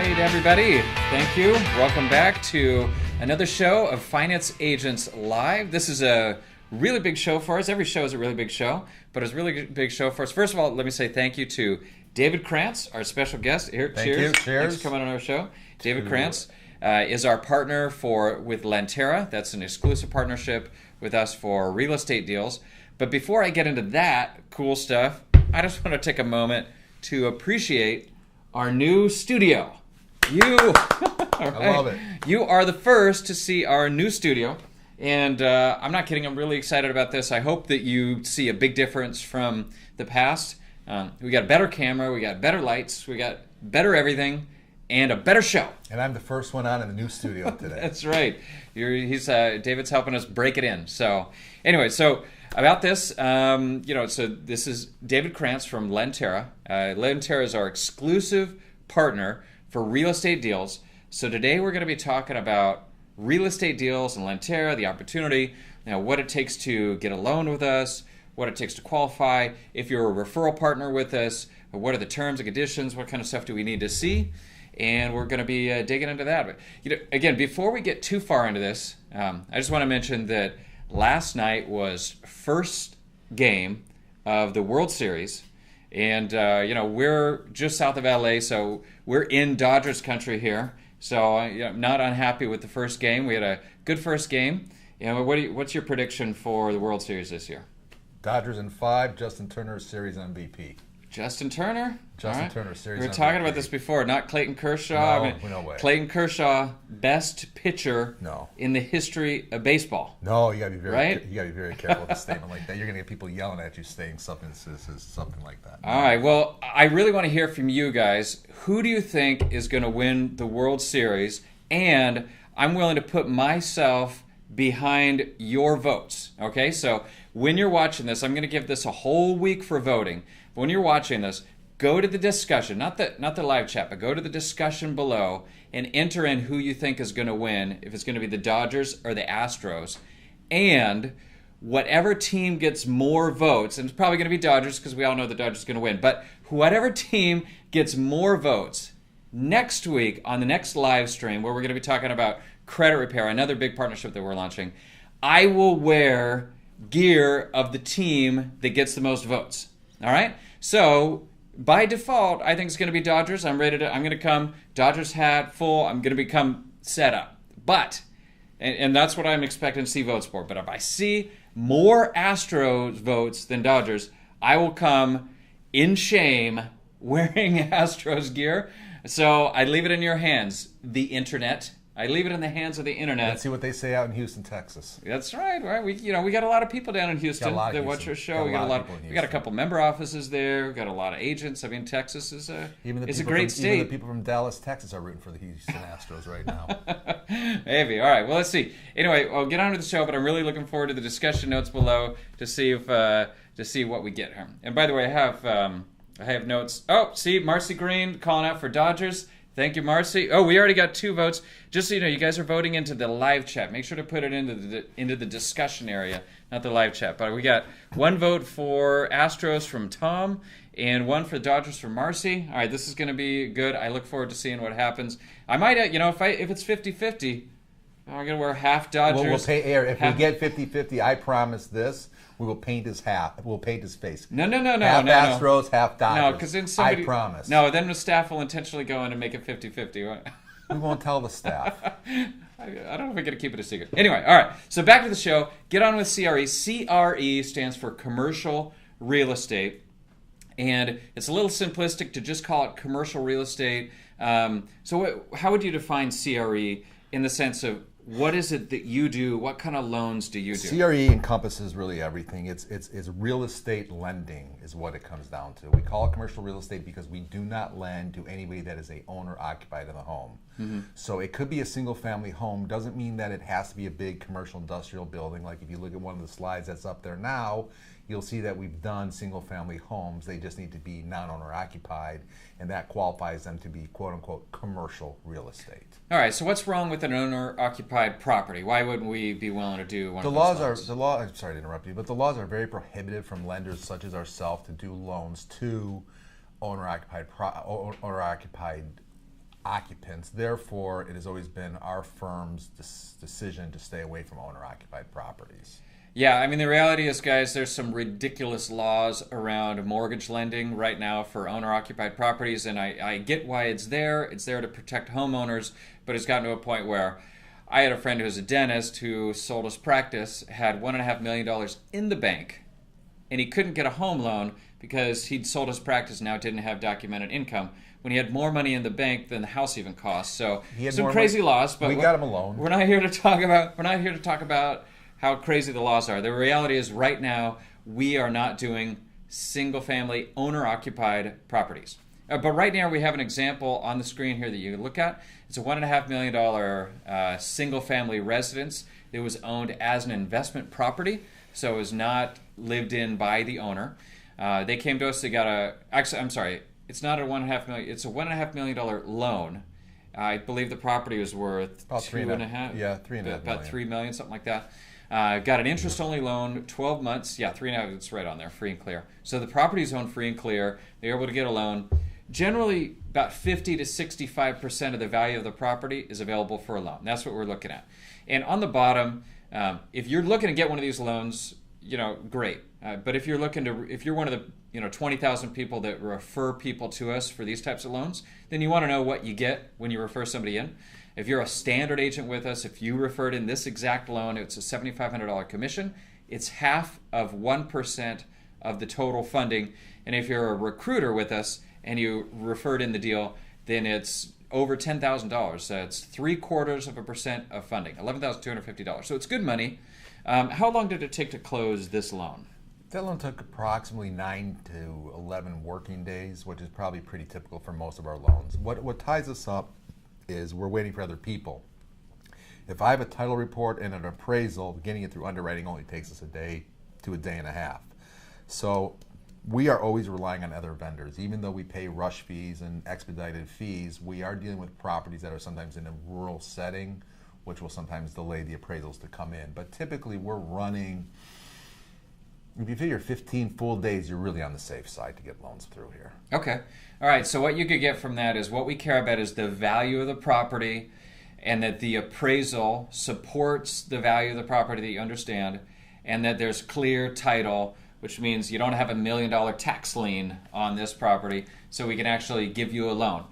right, everybody. Thank you. Welcome back to another show of Finance Agents Live. This is a really big show for us. Every show is a really big show, but it's a really big show for us. First of all, let me say thank you to David Krantz, our special guest. Here, Thank cheers. you. Cheers. Thanks for coming on our show. David Krantz is our partner with Lantera. That's an exclusive partnership with us for real estate deals. But before I get into that cool stuff, I just want to take a moment to appreciate our new studio. I love it. You are the first to see our new studio. And I'm not kidding, I'm really excited about this. I hope that you see a big difference from the past. We got a better camera, we got better lights, we got better everything, and a better show. And I'm the first one on in the new studio today. That's right. David's helping us break it in. So anyway, about this, so this is David Krantz from Lantera. Lantera is our exclusive partner for real estate deals. So today we're going to be talking about real estate deals and Lantera, the opportunity, what it takes to get a loan with us, what it takes to qualify, if you're a referral partner with us, what are the terms and conditions, what kind of stuff do we need to see, and we're going to be digging into that. But again, before we get too far into this, I just want to mention that last night was first game of the World Series, and we're just south of LA, so we're in Dodgers country here. So I'm not unhappy with the first game. We had a good first game. What's your prediction for the World Series this year? Dodgers in 5, Justin Turner, Series MVP. Justin Turner? Justin Turner, Series MVP. We were talking about this before, not Clayton Kershaw. No way. Clayton Kershaw, best pitcher in the history of baseball. No, you gotta be very careful with a statement like that. You're gonna get people yelling at you saying something like that. All right. Well, I really want to hear from you guys. Who do you think is going to win the World Series? And I'm willing to put myself behind your votes. Okay, so when you're watching this, I'm going to give this a whole week for voting. But when you're watching this, go to the discussion, not the live chat, but go to the discussion below and enter in who you think is going to win, if it's going to be the Dodgers or the Astros. And whatever team gets more votes, and it's probably going to be Dodgers because we all know the Dodgers are going to win, but whatever team gets more votes, next week on the next live stream where we're going to be talking about credit repair, another big partnership that we're launching, I will wear gear of the team that gets the most votes. All right? So by default, I think it's going to be Dodgers. I'm going to come Dodgers hat full. I'm going to become set up. But, and that's what I'm expecting to see votes for. But if I see more Astros votes than Dodgers, I will come in shame wearing Astros gear. So I leave it in your hands, the internet. I leave it in the hands of the internet. Let's see what they say out in Houston, Texas. That's right. We got a lot of people down in Houston that watch our show. We got a couple member offices there. We got a lot of agents. I mean, Texas is a great state. Even the people from Dallas, Texas, are rooting for the Houston Astros right now. Maybe. All right. Well, let's see. Anyway, I'll get on to the show, but I'm really looking forward to the discussion notes below to see what we get here. And by the way, I have notes. Oh, see, Marcy Green calling out for Dodgers. Thank you, Marcy. Oh, we already got 2 votes. Just so you know, you guys are voting into the live chat. Make sure to put it into the discussion area, not the live chat. But we got 1 vote for Astros from Tom and 1 for Dodgers from Marcy. All right, this is going to be good. I look forward to seeing what happens. I might, if it's 50-50, I'm going to wear half Dodgers. We'll pay air. If we get 50-50, I promise this. We will paint his hat. We'll paint his face. No. Half Astros, half Dodgers. No, because then somebody... I promise. No, then the staff will intentionally go in and make it 50-50. Right? We won't tell the staff. I don't know if we're going to keep it a secret. Anyway, all right. So back to the show. Get on with CRE. CRE stands for Commercial Real Estate. And it's a little simplistic to just call it commercial real estate. So how would you define CRE in the sense of what is it that you do? What kind of loans do you do? CRE encompasses really everything. It's real estate lending is what it comes down to. We call it commercial real estate because we do not lend to anybody that is a owner occupied in the home. Mm-hmm. So it could be a single family home. Doesn't mean that it has to be a big commercial industrial building. Like if you look at one of the slides that's up there now, you'll see that we've done single family homes. They just need to be non-owner occupied, and that qualifies them to be quote unquote commercial real estate. All right, so what's wrong with an owner-occupied property? Why wouldn't we be willing to do one the of laws those are I'm sorry to interrupt you, but the laws are very prohibitive from lenders such as ourselves to do loans to owner-occupied occupants. Therefore, it has always been our firm's decision to stay away from owner-occupied properties. Yeah, I mean, the reality is, guys, there's some ridiculous laws around mortgage lending right now for owner-occupied properties, and I get why it's there. It's there to protect homeowners, but it's gotten to a point where I had a friend who was a dentist who sold his practice, had $1.5 million in the bank, and he couldn't get a home loan because he'd sold his practice and now didn't have documented income when he had more money in the bank than the house even cost. So some crazy laws, but we got him a loan. We're not here to talk about how crazy the laws are. The reality is right now we are not doing single-family owner-occupied properties. But right now we have an example on the screen here that you can look at. It's a $1.5 million single-family residence. It was owned as an investment property, so it was not lived in by the owner. They came to us. They got it's not a $1.5 million. It's a $1.5 million loan. I believe the property was worth about $2.5. Yeah, $3.5 million. About $3 million, something like that. Got an interest-only loan, 12 months. Yeah, 3.5. It's right on there, free and clear. So the property is owned free and clear. They're able to get a loan. Generally, about 50 to 65% of the value of the property is available for a loan. That's what we're looking at. And on the bottom, if you're looking to get one of these loans, great. But if you're one of the 20,000 people that refer people to us for these types of loans, then you want to know what you get when you refer somebody in. If you're a standard agent with us, if you referred in this exact loan, it's a $7,500 commission. It's half of 1% of the total funding. And if you're a recruiter with us and you referred in the deal, then it's over $10,000. So it's 0.75% of funding, $11,250. So it's good money. How long did it take to close this loan? That loan took approximately 9 to 11 working days, which is probably pretty typical for most of our loans. What ties us up is we're waiting for other people. If I have a title report and an appraisal, getting it through underwriting only takes us a day to a day and a half. So we are always relying on other vendors. Even though we pay rush fees and expedited fees, we are dealing with properties that are sometimes in a rural setting, which will sometimes delay the appraisals to come in. But typically we're running, if you figure 15 full days, you're really on the safe side to get loans through here. Okay. All right. So what you could get from that is what we care about is the value of the property and that the appraisal supports the value of the property that you understand and that there's clear title, which means you don't have $1 million tax lien on this property, so we can actually give you a loan.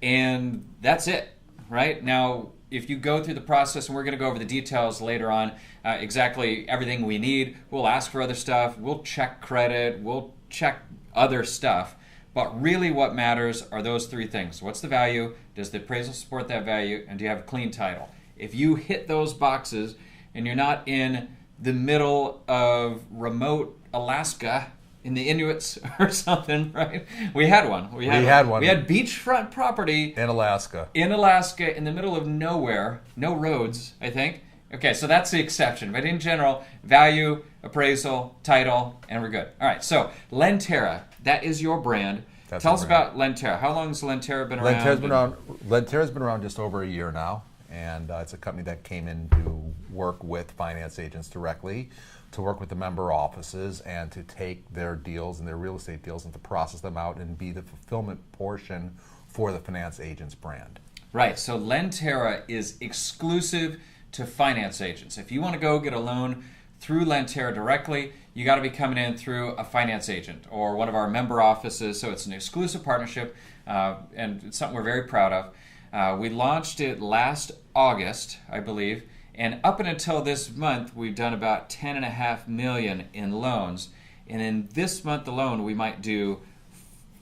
And that's it, right? Now, if you go through the process, and we're going to go over the details later on, exactly everything we need, we'll ask for other stuff, we'll check credit, we'll check other stuff. But really what matters are those three things. What's the value? Does the appraisal support that value? And do you have a clean title? If you hit those boxes and you're not in the middle of remote Alaska in the Inuits or something, right? We had one. We had beachfront property in Alaska. In the middle of nowhere, no roads, I think. Okay, so that's the exception. But in general, value, appraisal, title, and we're good. All right, so Lentera, that is your brand. Tell us about Lentera. How long has Lentera been around? Lentera's been around just over a year now, and it's a company that came in to work with finance agents directly, to work with the member offices, and to take their deals and their real estate deals and to process them out and be the fulfillment portion for the finance agents brand. Right, so Lentera is exclusive to finance agents. If you want to go get a loan through Lentera directly, you got to be coming in through a finance agent or one of our member offices. So it's an exclusive partnership, and it's something we're very proud of. We launched it last August, I believe, and up until this month, we've done about $10.5 million in loans. And in this month alone, we might do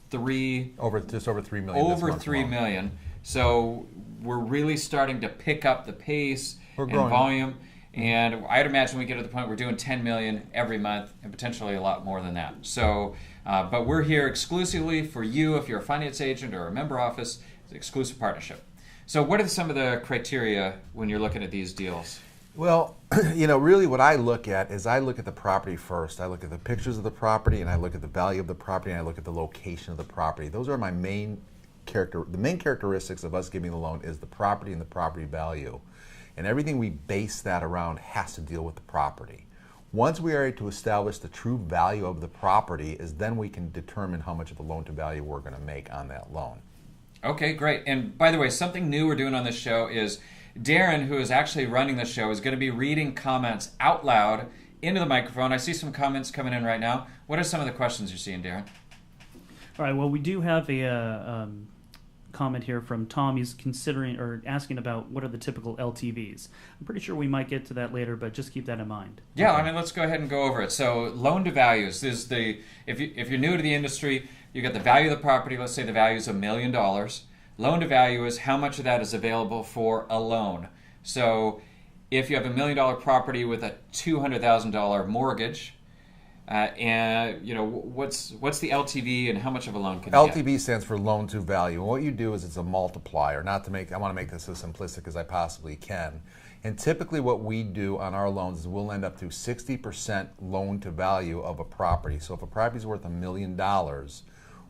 just over $3 million. Over $3 million. So we're really starting to pick up the pace and volume. And I'd imagine we get to the point we're doing $10 million every month and potentially a lot more than that. So, but we're here exclusively for you if you're a finance agent or a member office. It's an exclusive partnership. So what are some of the criteria when you're looking at these deals? Well, really what I look at is I look at the property first. I look at the pictures of the property, and I look at the value of the property, and I look at the location of the property. Those are my main the main characteristics of us giving the loan is the property and the property value. And everything we base that around has to deal with the property. Once we are able to establish the true value of the property, is then we can determine how much of the loan to value we're going to make on that loan. Okay, great. And by the way, something new we're doing on this show is Darren, who is actually running the show, is going to be reading comments out loud into the microphone. I see some comments coming in right now. What are some of the questions you're seeing, Darren? All right. Well, we do have a comment here from Tom. He's considering or asking about what are the typical LTVs. I'm pretty sure we might get to that later, but just keep that in mind. Yeah, I mean, let's go ahead and go over it. So, loan to values is the if you're new to the industry, you got the value of the property. Let's say the value is $1 million. Loan to value is how much of that is available for a loan. So, if you have $1 million property with a $200,000 mortgage, and what's the LTV and how much of a loan can you get? LTV stands for loan to value. And what you do is it's a multiplier. I want to make this as simplistic as I possibly can. And typically what we do on our loans is we'll end up to 60% loan to value of a property. So if a property is worth $1 million,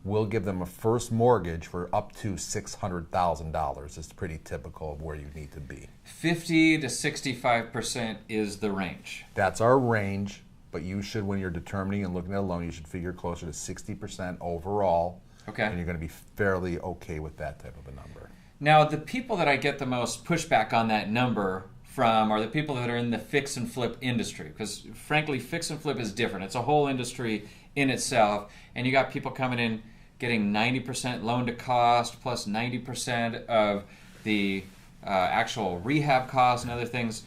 we'll give them a first mortgage for up to $600,000. It's pretty typical of where you need to be. 50 to 65% is the range. That's our range. But you should, when you're determining and looking at a loan, you should figure closer to 60% overall. Okay. And you're going to be fairly okay with that type of a number. Now, the people that I get the most pushback on that number from are the people that are in the fix and flip industry. Because, frankly, fix and flip is different. It's a whole industry in itself. And you got people coming in getting 90% loan to cost plus 90% of the actual rehab costs and other things.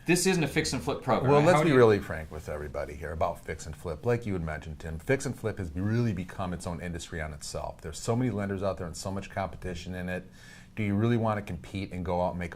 This isn't a fix and flip program. Well, let's be really frank with everybody here about fix and flip. Like you had mentioned, Tim, fix and flip has really become its own industry on itself. There's so many lenders out there and so much competition in it. Do you really want to compete and go out and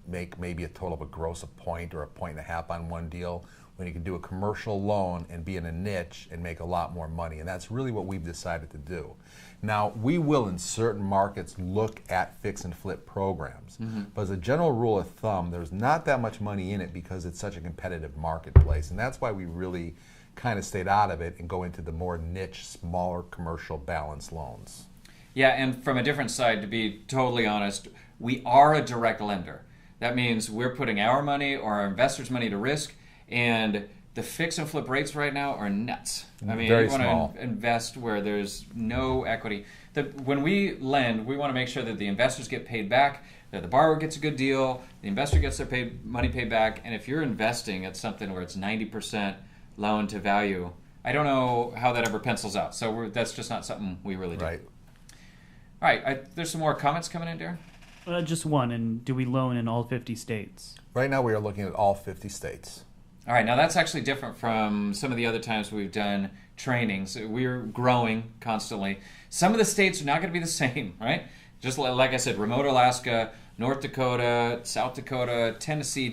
make maybe a total of a gross a point or a point and a half on one deal when you can do a commercial loan and be in a niche and make a lot more money? And that's really what we've decided to do. Now, we will in certain markets look at fix and flip programs, but as a general rule of thumb, there's not that much money in it because it's such a competitive marketplace, and that's why we really kind of stayed out of it and go into the more niche, smaller commercial balance loans. Yeah, and from a different side, to be totally honest, we are a direct lender. That means we're putting our money or our investors' money to risk, and the fix and flip rates right now are nuts. I mean, Very you want small. to invest where there's no equity. When we lend, we want to make sure that the investors get paid back, that the borrower gets a good deal, the investor gets their money paid back, and if you're investing at something where it's 90% loan to value, I don't know how that ever pencils out. So that's just not something we really do. Right. All right, there's some more comments coming in, Darren? Just one. And do we loan in all 50 states? Right now we are looking at all 50 states. All right, now that's actually different from some of the other times we've done trainings. We're growing constantly. Some of the states are not going to be the same, right? Just like I said, remote Alaska, North Dakota, South Dakota, Tennessee.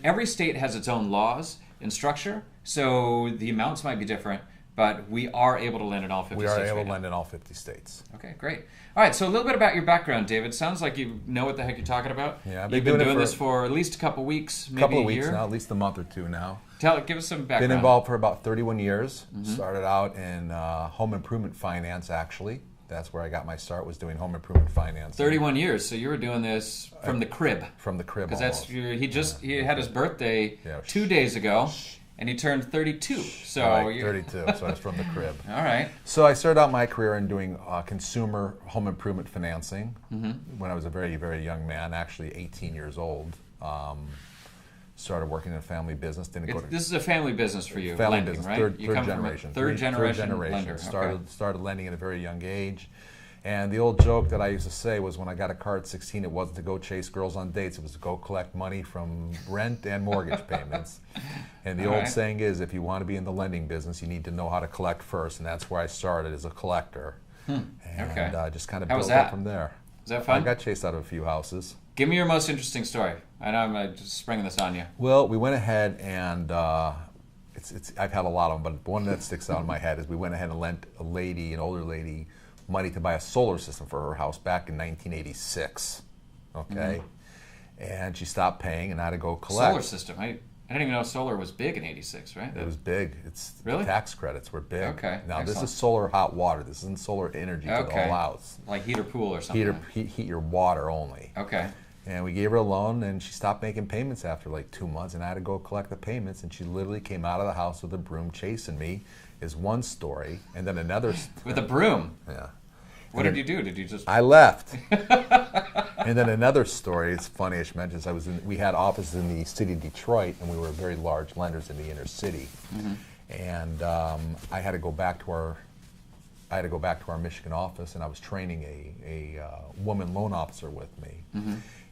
Every state has its own laws and structure, so the amounts might be different, but we are able to lend in all 50 We states. are able right to now. lend in all 50 states. Okay, great. All right, so a little bit about your background, David. Sounds like you know what the heck you're talking about. Yeah, I've You've been been doing it doing for this for at least a couple weeks, maybe Couple of a weeks year. now, at least a month or two now. Give us some background. Been involved for about 31 years. Started out in home improvement finance, actually. That's where I got my start, was doing home improvement finance. 31 years, so you were doing this from the crib. From the crib Because almost. he had his birthday Yeah. 2 days ago, and he turned 32. So Right, you're 32, so I was from the crib. all right. So I started out my career in doing consumer home improvement financing when I was a very, very young man, actually 18 years old. Started working in a family business. Didn't go to This is a family business for you, family lending, business, right? third you come generation. from a third generation lender. Okay. Started lending at a very young age. And the old joke that I used to say was when I got a car at 16, it wasn't to go chase girls on dates, it was to go collect money from rent and mortgage payments. And the All old right. saying is, if you want to be in the lending business, you need to know how to collect first, and that's where I started as a collector. And Okay. just kind of How was built up that? from there. Is that I fun? got chased out of a few houses. Give me your most interesting story. I know I'm just springing this on you. Well, we went ahead and I've had a lot of them, but the one that sticks out in my head is we went ahead and lent a lady, an older lady, money to buy a solar system for her house back in 1986. Okay, and she stopped paying, and I had to go collect. Solar system. I didn't even know solar was big in '86, right? It was big. It's Really? the tax credits were big. Okay, Now this excellent. is solar hot water. This isn't solar energy to the Okay. whole house. Like heater pool or something. Heat your water only. Okay. And we gave her a loan, and she stopped making payments after like 2 months, and I had to go collect the payments, and she literally came out of the house with a broom chasing me, is one story. And then another, With a broom. yeah. What did you do? Did you just? I left. And then another story, it's funny I should mention this, we had offices in the city of Detroit, and we were very large lenders in the inner city. And I had to go back to our Michigan office, and I was training a woman loan officer with me.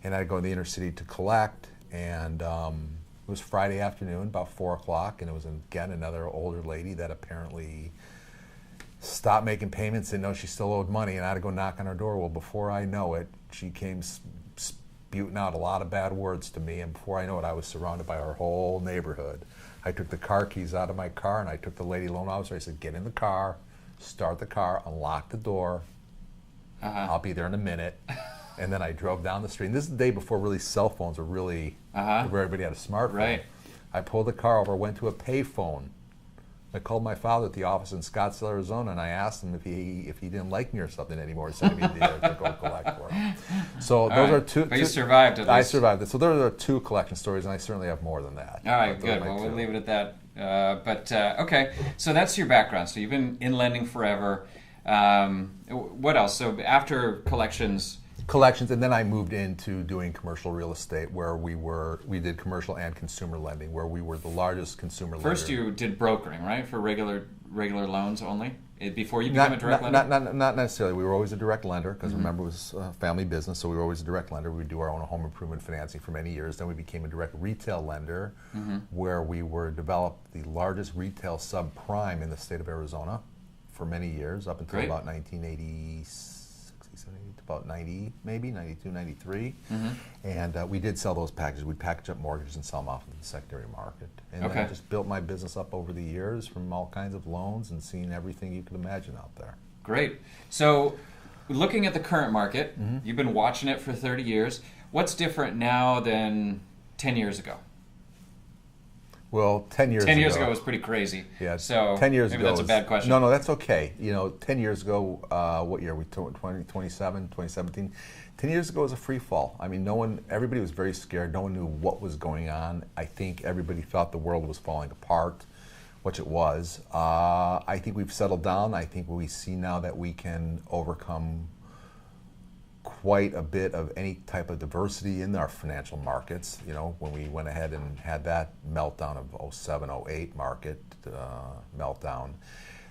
And I had to go to the inner city to collect, and it was Friday afternoon, about 4 o'clock, and it was again another older lady that apparently stopped making payments, didn't know she still owed money, and I had to go knock on her door. Well, before I know it, she came spewing out a lot of bad words to me, and before I know it, I was surrounded by our whole neighborhood. I took the car keys out of my car, and I took the lady loan officer. I said, get in the car, start the car, unlock the door. I'll be there in a minute. And then I drove down the street. And this is the day before really cell phones were really, where everybody had a smartphone. Right. I pulled the car over, went to a payphone. I called my father at the office in Scottsdale, Arizona, and I asked him if he didn't like me or something anymore. He sent me there to go collect for him. So those are two. But you survived at least. I survived it. So those are 2 collection stories, and I certainly have more than that. All right, good. Well, we'll leave it at that. Okay, so that's your background. So you've been in lending forever. What else? So after collections, and then I moved into doing commercial real estate, where we did commercial and consumer lending, where we were the largest consumer lender. First you did brokering, right, for regular loans only, before you became a direct lender? Not necessarily. We were always a direct lender, because remember, it was a family business, so we were always a direct lender. We would do our own home improvement financing for many years. Then we became a direct retail lender, where we developed the largest retail subprime in the state of Arizona for many years, up until about 1986. About 90, maybe 92, 93, and we did sell those packages. We'd package up mortgages and sell them off into the secondary market. And I just built my business up over the years from all kinds of loans and seeing everything you could imagine out there. Great. So, looking at the current market, you've been watching it for 30 years. What's different now than 10 years ago? Well, 10 years ago. 10 years ago was pretty crazy. Yeah. So 10 years maybe ago that's a bad question. No, that's okay. 10 years ago, what year? 2017. 10 years ago was a free fall. I mean, everybody was very scared. No one knew what was going on. I think everybody thought the world was falling apart, which it was. I think we've settled down. I think we see now that we can overcome quite a bit of any type of diversity in our financial markets. When we went ahead and had that meltdown of 07, 08 market meltdown,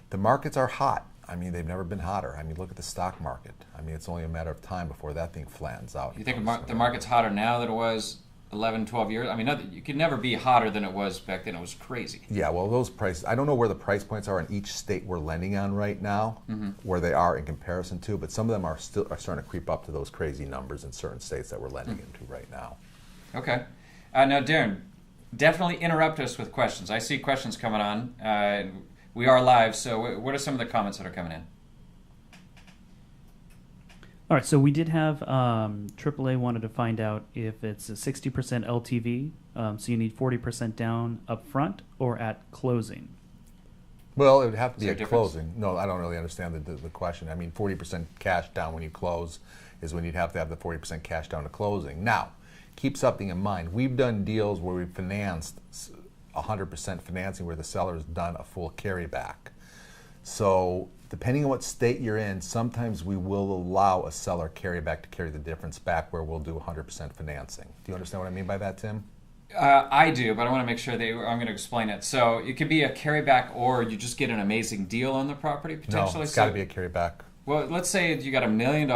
the markets are hot. I mean, they've never been hotter. I mean, look at the stock market. I mean, it's only a matter of time before that thing flattens out. You think the market's hotter now than it was 11, 12 years? I mean, you could never be hotter than it was back then. It was crazy. Yeah, well, those prices, I don't know where the price points are in each state we're lending on right now, where they are in comparison to, but some of them are starting to creep up to those crazy numbers in certain states that we're lending into right now. Okay. Now, Darren, definitely interrupt us with questions. I see questions coming on. We are live, so what are some of the comments that are coming in? All right, so we did have AAA wanted to find out if it's a 60% LTV, so you need 40% down up front or at closing. Well, it would have to be at closing. No, I don't really understand the question. I mean, 40% cash down when you close is when you'd have to have the 40% cash down to closing. Now, keep something in mind. We've done deals where we've financed 100% financing where the seller's done a full carryback. So depending on what state you're in, sometimes we will allow a seller carryback to carry the difference back where we'll do 100% financing. Do you understand what I mean by that, Tim? I do, but I want to make sure I'm going to explain it. So it could be a carryback, or you just get an amazing deal on the property potentially. No, it's got to be a carryback. Well, let's say you got $1 million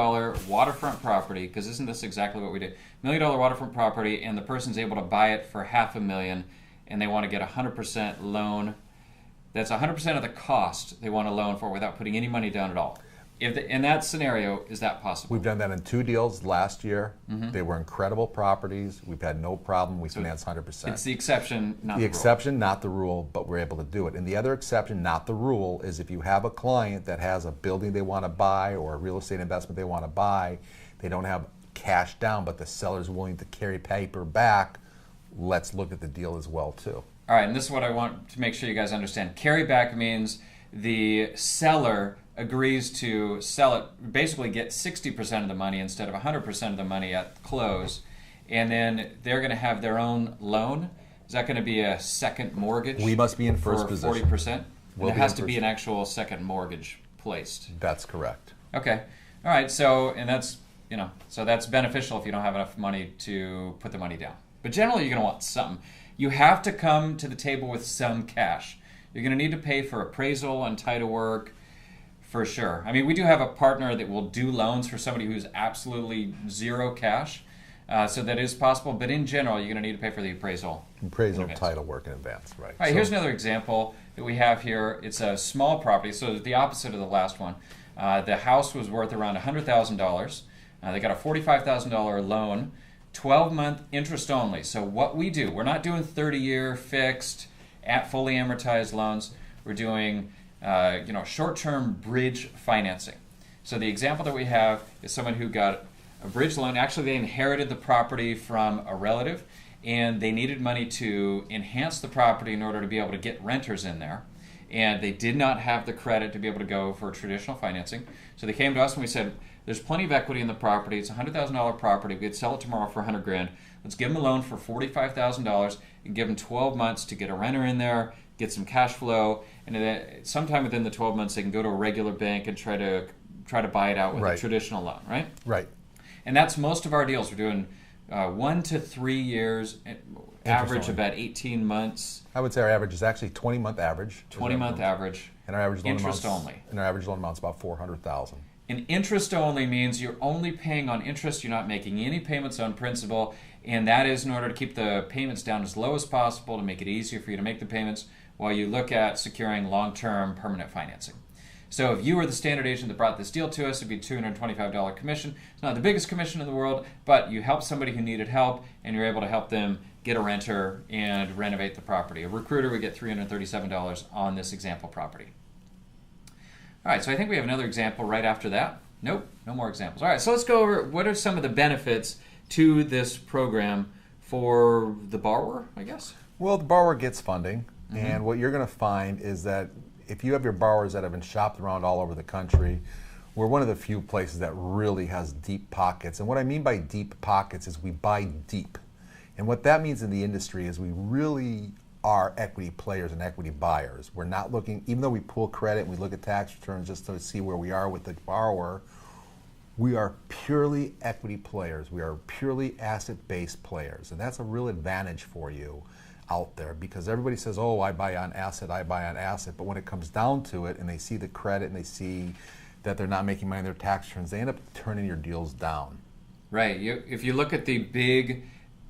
waterfront property, because isn't this exactly what we did? $1 million waterfront property, and the person's able to buy it for $500,000, and they want to get a 100% loan. That's 100% of the cost they want a loan for without putting any money down at all. In that scenario, is that possible? We've done that in 2 deals last year. They were incredible properties. We've had no problem. We financed 100%. It's the exception, not the rule. The exception, not the rule, but we're able to do it. And the other exception, not the rule, is if you have a client that has a building they want to buy or a real estate investment they want to buy, they don't have cash down, but the seller's willing to carry paper back, let's look at the deal as well, too. All right, and this is what I want to make sure you guys understand. Carryback means the seller agrees to sell it, basically get 60% of the money instead of 100% of the money at close, and then they're going to have their own loan. Is that going to be a second mortgage? We must be in first for 40%? There has to be an actual second mortgage placed. That's correct. Okay. All right, so, and that's, so that's beneficial if you don't have enough money to put the money down. But generally, you're going to want something. You have to come to the table with some cash. You're going to need to pay for appraisal and title work, for sure. I mean, we do have a partner that will do loans for somebody who's absolutely zero cash. So that is possible, but in general, you're going to need to pay for the appraisal. Appraisal, title work in advance, right. All right, here's another example that we have here. It's a small property, so the opposite of the last one. The house was worth around $100,000. They got a $45,000 loan, 12-month interest only. So what we do, we're not doing 30-year fixed, fully amortized loans. We're doing short-term bridge financing. So the example that we have is someone who got a bridge loan. Actually, they inherited the property from a relative, and they needed money to enhance the property in order to be able to get renters in there. And they did not have the credit to be able to go for traditional financing. So they came to us and we said, there's plenty of equity in the property. It's a $100,000 property. We could sell it tomorrow for $100,000. Let's give them a loan for $45,000 and give them 12 months to get a renter in there, get some cash flow, and then sometime within the 12 months they can go to a regular bank and try to buy it out with a traditional loan, right? Right. And that's most of our deals. We're doing 1 to 3 years, average about 18 months. I would say our average is actually 20-month average. 20-month average. And our average loan interest amounts, only. And our average loan amount's about $400,000. And interest only means you're only paying on interest. You're not making any payments on principal, and that is in order to keep the payments down as low as possible to make it easier for you to make the payments while you look at securing long-term permanent financing. So if you were the standard agent that brought this deal to us, it'd be $225 commission. It's not the biggest commission in the world, but you helped somebody who needed help, and you're able to help them get a renter and renovate the property. A recruiter would get $337 on this example property. All right, so I think we have another example right after that. Nope, no more examples. All right, so let's go over what are some of the benefits to this program for the borrower, I guess? Well, the borrower gets funding, and what you're going to find is that if you have your borrowers that have been shopped around all over the country, we're one of the few places that really has deep pockets. And what I mean by deep pockets is we buy deep. And what that means in the industry is we really are equity players and equity buyers. We're not looking, even though we pull credit and we look at tax returns just to see where we are with the borrower, we are purely equity players. We are purely asset-based players. And that's a real advantage for you out there, because everybody says, oh, I buy on asset, I buy on asset. But when it comes down to it and they see the credit and they see that they're not making money in their tax returns, they end up turning your deals down. Right. If you look at the big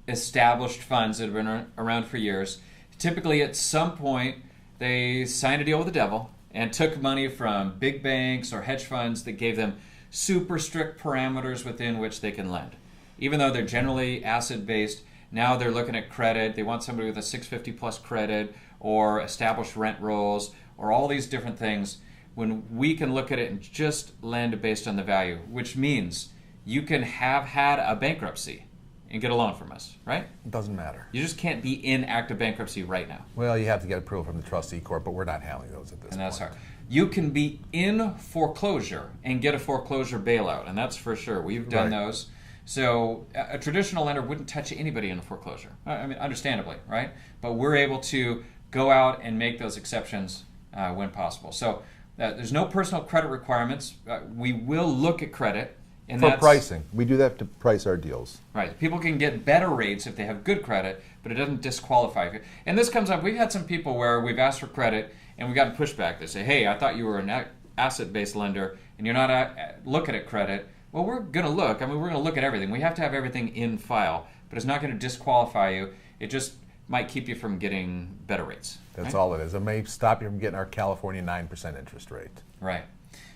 established funds that have been around for years, typically at some point they signed a deal with the devil and took money from big banks or hedge funds that gave them super strict parameters within which they can lend. Even though they're generally asset-based, now they're looking at credit. They want somebody with a 650 plus credit or established rent rolls or all these different things, when we can look at it and just lend based on the value, which means you can have had a bankruptcy and get a loan from us, right? It doesn't matter. You just can't be in active bankruptcy right now. Well, you have to get approval from the trustee court, but we're not handling those at this point. And that's hard. You can be in foreclosure and get a foreclosure bailout, and that's for sure. We've done those. So a traditional lender wouldn't touch anybody in a foreclosure. I mean, understandably, right? But we're able to go out and make those exceptions when possible. So there's no personal credit requirements. We will look at credit. And for pricing. We do that to price our deals. Right. People can get better rates if they have good credit, but it doesn't disqualify you. And this comes up, we've had some people where we've asked for credit and we got pushback. They say, hey, I thought you were an asset-based lender and you're not looking at credit. Well, we're going to look. I mean, we're going to look at everything. We have to have everything in file, but it's not going to disqualify you. It just might keep you from getting better rates. That's all it is. It may stop you from getting our California 9% interest rate. Right.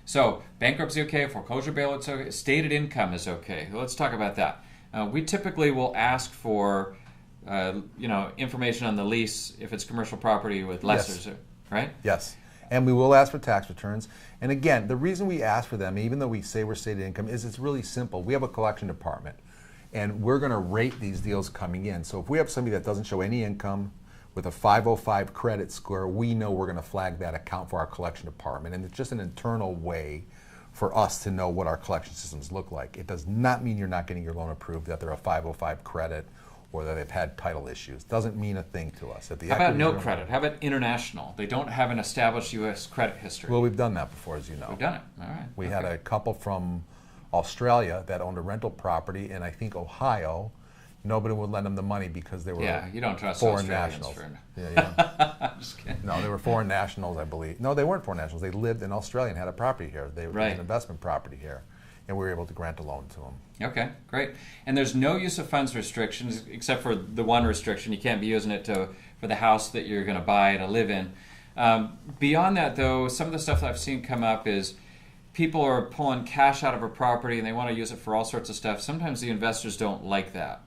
So bankruptcy okay, foreclosure bail it's okay, stated income is okay. Let's talk about that. We typically will ask for information on the lease if it's commercial property with lessors, right? Yes. And we will ask for tax returns. And again, the reason we ask for them, even though we say we're stated income, is it's really simple. We have a collection department, and we're going to rate these deals coming in. So if we have somebody that doesn't show any income with a 505 credit score, we know we're going to flag that account for our collection department. And it's just an internal way for us to know what our collection systems look like. It does not mean you're not getting your loan approved, that they're a 505 credit, or that they've had title issues. Doesn't mean a thing to us. How about no credit? How about international? They don't have an established U.S. credit history. Well, we've done that before, as you know. We've done it. All right. We had a couple from Australia that owned a rental property, and I think Ohio, nobody would lend them the money because they were You don't trust foreign Australians nationals. for Yeah. I'm just kidding. No, they were foreign nationals, I believe. No, they weren't foreign nationals. They lived in Australia and had a property here. They Right. had an investment property here, and we were able to grant a loan to them. Okay, great. And there's no use of funds restrictions except for the one restriction: you can't be using it for the house that you're going to buy to live in. Beyond that, though, some of the stuff that I've seen come up is people are pulling cash out of a property and they want to use it for all sorts of stuff. Sometimes the investors don't like that,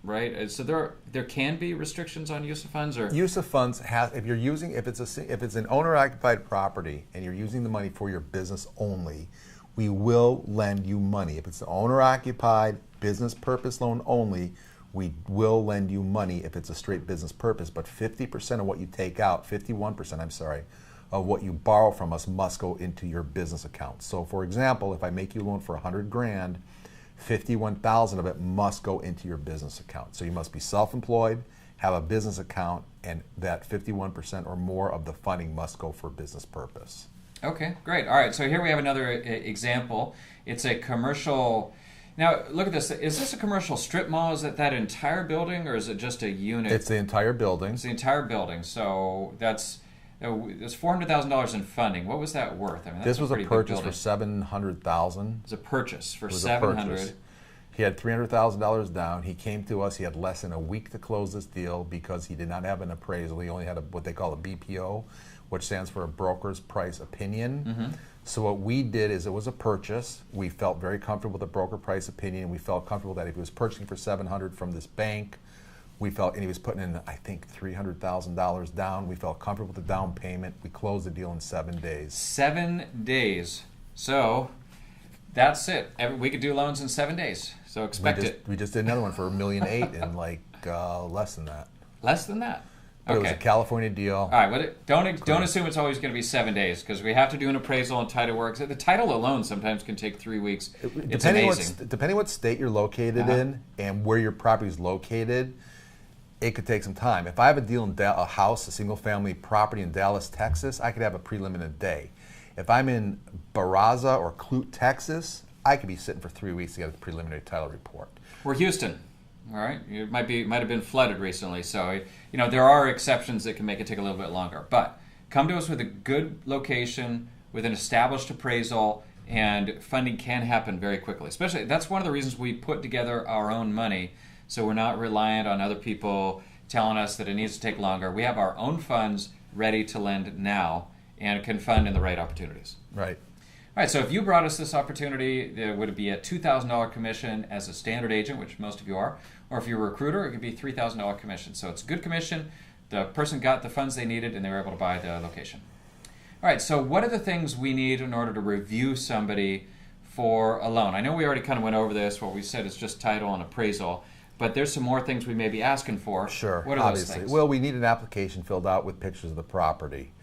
right? So there can be restrictions on use of funds, or Use of funds has, if it's an owner-occupied property and you're using the money for your business only, we will lend you money. If it's an owner-occupied business purpose loan only, we will lend you money if it's a straight business purpose. But 50% of what you take out, 51%, I'm sorry, of what you borrow from us must go into your business account. So, for example, if I make you a loan for $100,000, 51,000 of it must go into your business account. So you must be self-employed, have a business account, and that 51% or more of the funding must go for business purpose. Okay, great. All right, so here we have another example. It's a commercial. Now, look at this. Is this a commercial strip mall? Is it that entire building, or is it just a unit? It's the entire building. It's the entire building. So that's $400,000 in funding. What was that worth? I mean, This was a pretty big purchase for building. $700,000. It was a purchase for It was a $700,000. purchase. He had $300,000 down. He came to us. He had less than a week to close this deal because he did not have an appraisal. He only had what they call a BPO, which stands for a broker's price opinion. Mm-hmm. So what we did is, it was a purchase. We felt very comfortable with the broker price opinion. We felt comfortable that if he was purchasing for $700,000 from this bank, we felt, and he was putting in, I think, $300,000 down. We felt comfortable with the down payment. We closed the deal in 7 days. 7 days. So that's it. We could do loans in 7 days. So expect it. We just did another one for $1.8 million in less than that. Less than that. But it was a California deal. All right, but don't assume it's always going to be 7 days, because we have to do an appraisal and title work. The title alone sometimes can take 3 weeks. It's amazing. Depending what state you're located in and where your property is located, it could take some time. If I have a deal in a house, a single-family property in Dallas, Texas, I could have a prelim in a day. If I'm in Barraza or Clute, Texas, I could be sitting for 3 weeks to get a preliminary title report. We're Houston. All right, it might have been flooded recently, so there are exceptions that can make it take a little bit longer. But come to us with a good location, with an established appraisal, and funding can happen very quickly. Especially, that's one of the reasons we put together our own money, so we're not reliant on other people telling us that it needs to take longer. We have our own funds ready to lend now, and can fund in the right opportunities. Right. All right, so if you brought us this opportunity, would it be a $2,000 commission as a standard agent, which most of you are, or if you're a recruiter, it could be $3,000 commission. So it's a good commission. The person got the funds they needed, and they were able to buy the location. All right, so what are the things we need in order to review somebody for a loan? I know we already kind of went over this. What we said is just title and appraisal, but there's some more things we may be asking for. Sure, What are obviously. those things? Well, we need an application filled out with pictures of the property.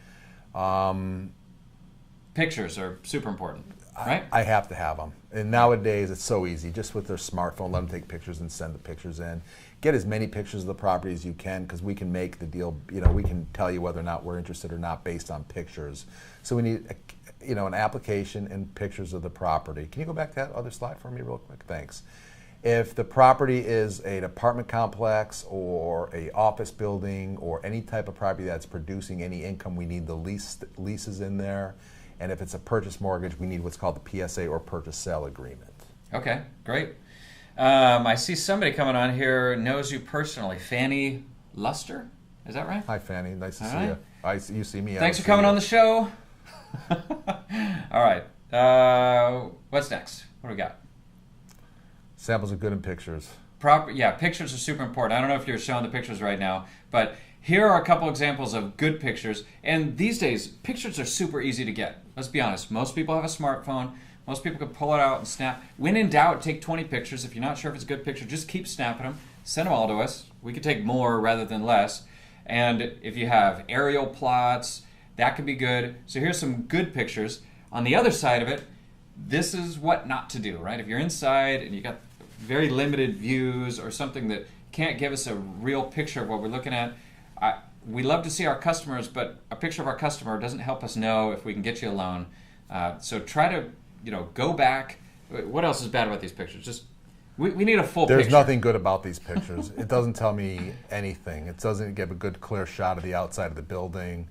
Pictures are super important, right? I have to have them. And nowadays, it's so easy. Just with their smartphone, let them take pictures and send the pictures in. Get as many pictures of the property as you can, because we can make the deal, we can tell you whether or not we're interested or not based on pictures. So we need, an application and pictures of the property. Can you go back to that other slide for me real quick? Thanks. If the property is an apartment complex or a office building or any type of property that's producing any income, we need the leases in there. And if it's a purchase mortgage, we need what's called the PSA or purchase sale agreement. Okay, great. I see somebody coming on here knows you personally. Fanny Luster, is that right? Hi, Fanny. Nice to All see you. You see me. Thanks for coming on the show. All right. What's next? What do we got? Samples are good in pictures. Pictures are super important. I don't know if you're showing the pictures right now, but here are a couple examples of good pictures. And these days, pictures are super easy to get. Let's be honest. Most people have a smartphone. Most people can pull it out and snap. When in doubt, take 20 pictures. If you're not sure if it's a good picture, just keep snapping them. Send them all to us. We could take more rather than less. And if you have aerial plots, that could be good. So here's some good pictures. On the other side of it, this is what not to do, right? If you're inside and you got very limited views or something that can't give us a real picture of what we're looking at, we love to see our customers, but a picture of our customer doesn't help us know if we can get you a loan. So try to go back What else is bad about these pictures? Just we need a full There's picture. nothing good about these pictures. It doesn't tell me anything. It doesn't give a good, clear shot of the outside of the building,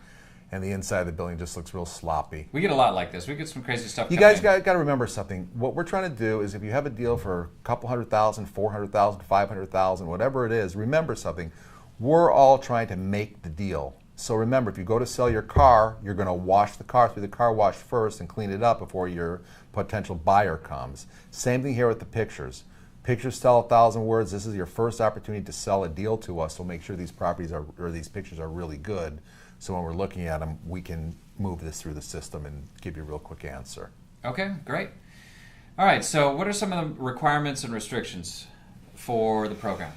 and the inside of the building just looks real sloppy. We get a lot like this. We get some crazy stuff. You coming guys in. got to remember something. What we're trying to do is if you have a deal for a couple $100,000, $400,000, $500,000, whatever it is, remember something. We're all trying to make the deal. So remember, if you go to sell your car, you're going to wash the car through the car wash first and clean it up before your potential buyer comes. Same thing here with the pictures. Pictures tell 1,000 words. This is your first opportunity to sell a deal to us, so make sure these properties are, or these pictures are really good. So when we're looking at them, we can move this through the system and give you a real quick answer. Okay, great. All right, so what are some of the requirements and restrictions for the program?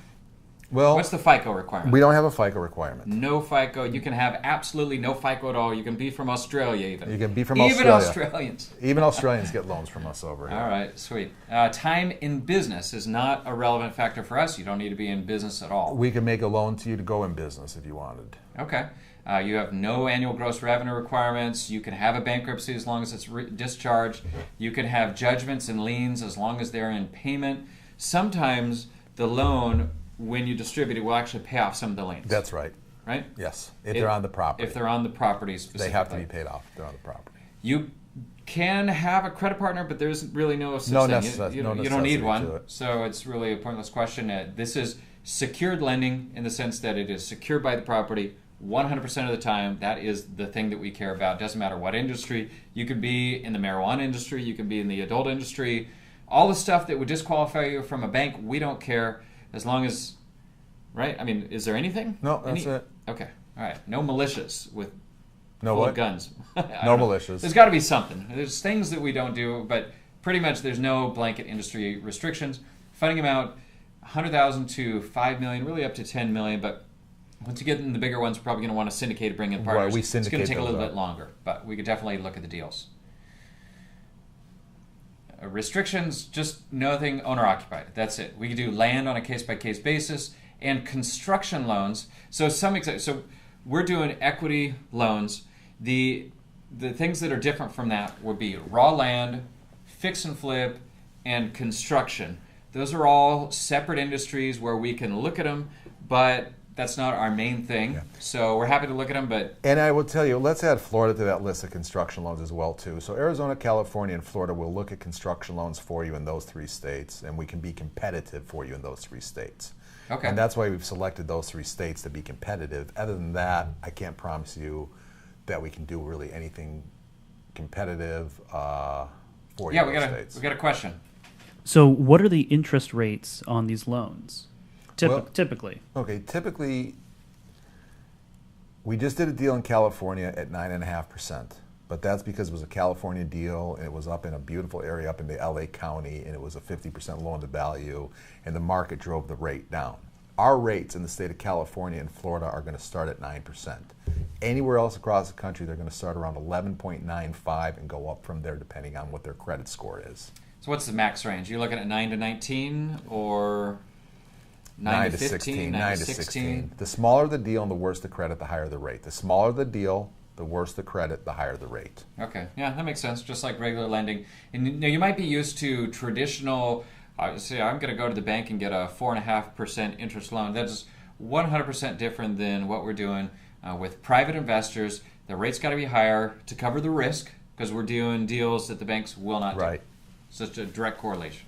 Well, What's the FICO requirement? we don't have a FICO requirement. No FICO. You can have absolutely no FICO at all. You can be from Australia even. You can be from even Australia. Australians. Even Australians get loans from us over here. All right, sweet. Time in business is not a relevant factor for us. You don't need to be in business at all. We can make a loan to you to go in business if you wanted. Okay. You have no annual gross revenue requirements. You can have a bankruptcy as long as it's discharged. You can have judgments and liens as long as they're in payment. Sometimes the loan, when you distribute it, will actually pay off some of the liens. That's right. Right? Yes. If they're on the property. If they're on the property specifically. They have to be paid off if they're on the property. You can have a credit partner, but there's really no such No thing. necessity- You no don't need necessity one. to it. So it's really a pointless question. This is secured lending in the sense that it is secured by the property 100% of the time. That is the thing that we care about. Doesn't matter what industry. You could be in the marijuana industry. You could be in the adult industry. All the stuff that would disqualify you from a bank, we don't care as long as, right? I mean, is there anything? No, that's it. Okay. All right. No militias with No full what? of guns. I No don't know. militias. There's got to be something. There's things that we don't do, but pretty much there's no blanket industry restrictions. Funding amount 100,000 to 5 million, really up to 10 million, but once you get in the bigger ones, we're probably going to want to syndicate, bring in partners. Right, we it's going to syndicate take a those little up. bit longer, but we could definitely look at the deals. Restrictions, just nothing owner occupied. That's it. We could do land on a case by case basis and construction loans. So so we're doing equity loans. The things that are different from that would be raw land, fix and flip, and construction. Those are all separate industries where we can look at them, but that's not our main thing. Yeah. So we're happy to look at them, but And I will tell you, let's add Florida to that list of construction loans as well too. So Arizona, California, and Florida will look at construction loans for you in those 3 states, and we can be competitive for you in those 3 states. okay. And that's why we've selected those 3 states to be competitive. Other than that, I can't promise you that we can do really anything competitive for you Yeah, in we those got states. a question. So, what are the interest rates on these loans? Well- Typically. Okay, typically, we just did a deal in California at 9.5%, but that's because it was a California deal and it was up in a beautiful area up in the LA County, and it was a 50% loan to value, and the market drove the rate down. Our rates in the state of California and Florida are going to start at 9%. Anywhere else across the country, they're going to start around 11.95 and go up from there depending on what their credit score is. So what's the max range? You looking at 9 to 19 or 9 to 15, 9 to 16. The smaller the deal and the worse the credit, the higher the rate. The smaller the deal, the worse the credit, the higher the rate. Okay, yeah, that makes sense. Just like regular lending, and you might be used to traditional. Say, I'm going to go to the bank and get a 4.5% interest loan. That's 100% different than what we're doing with private investors. The rate's got to be higher to cover the risk because we're doing deals that the banks will not do. Right. So it's a direct correlation.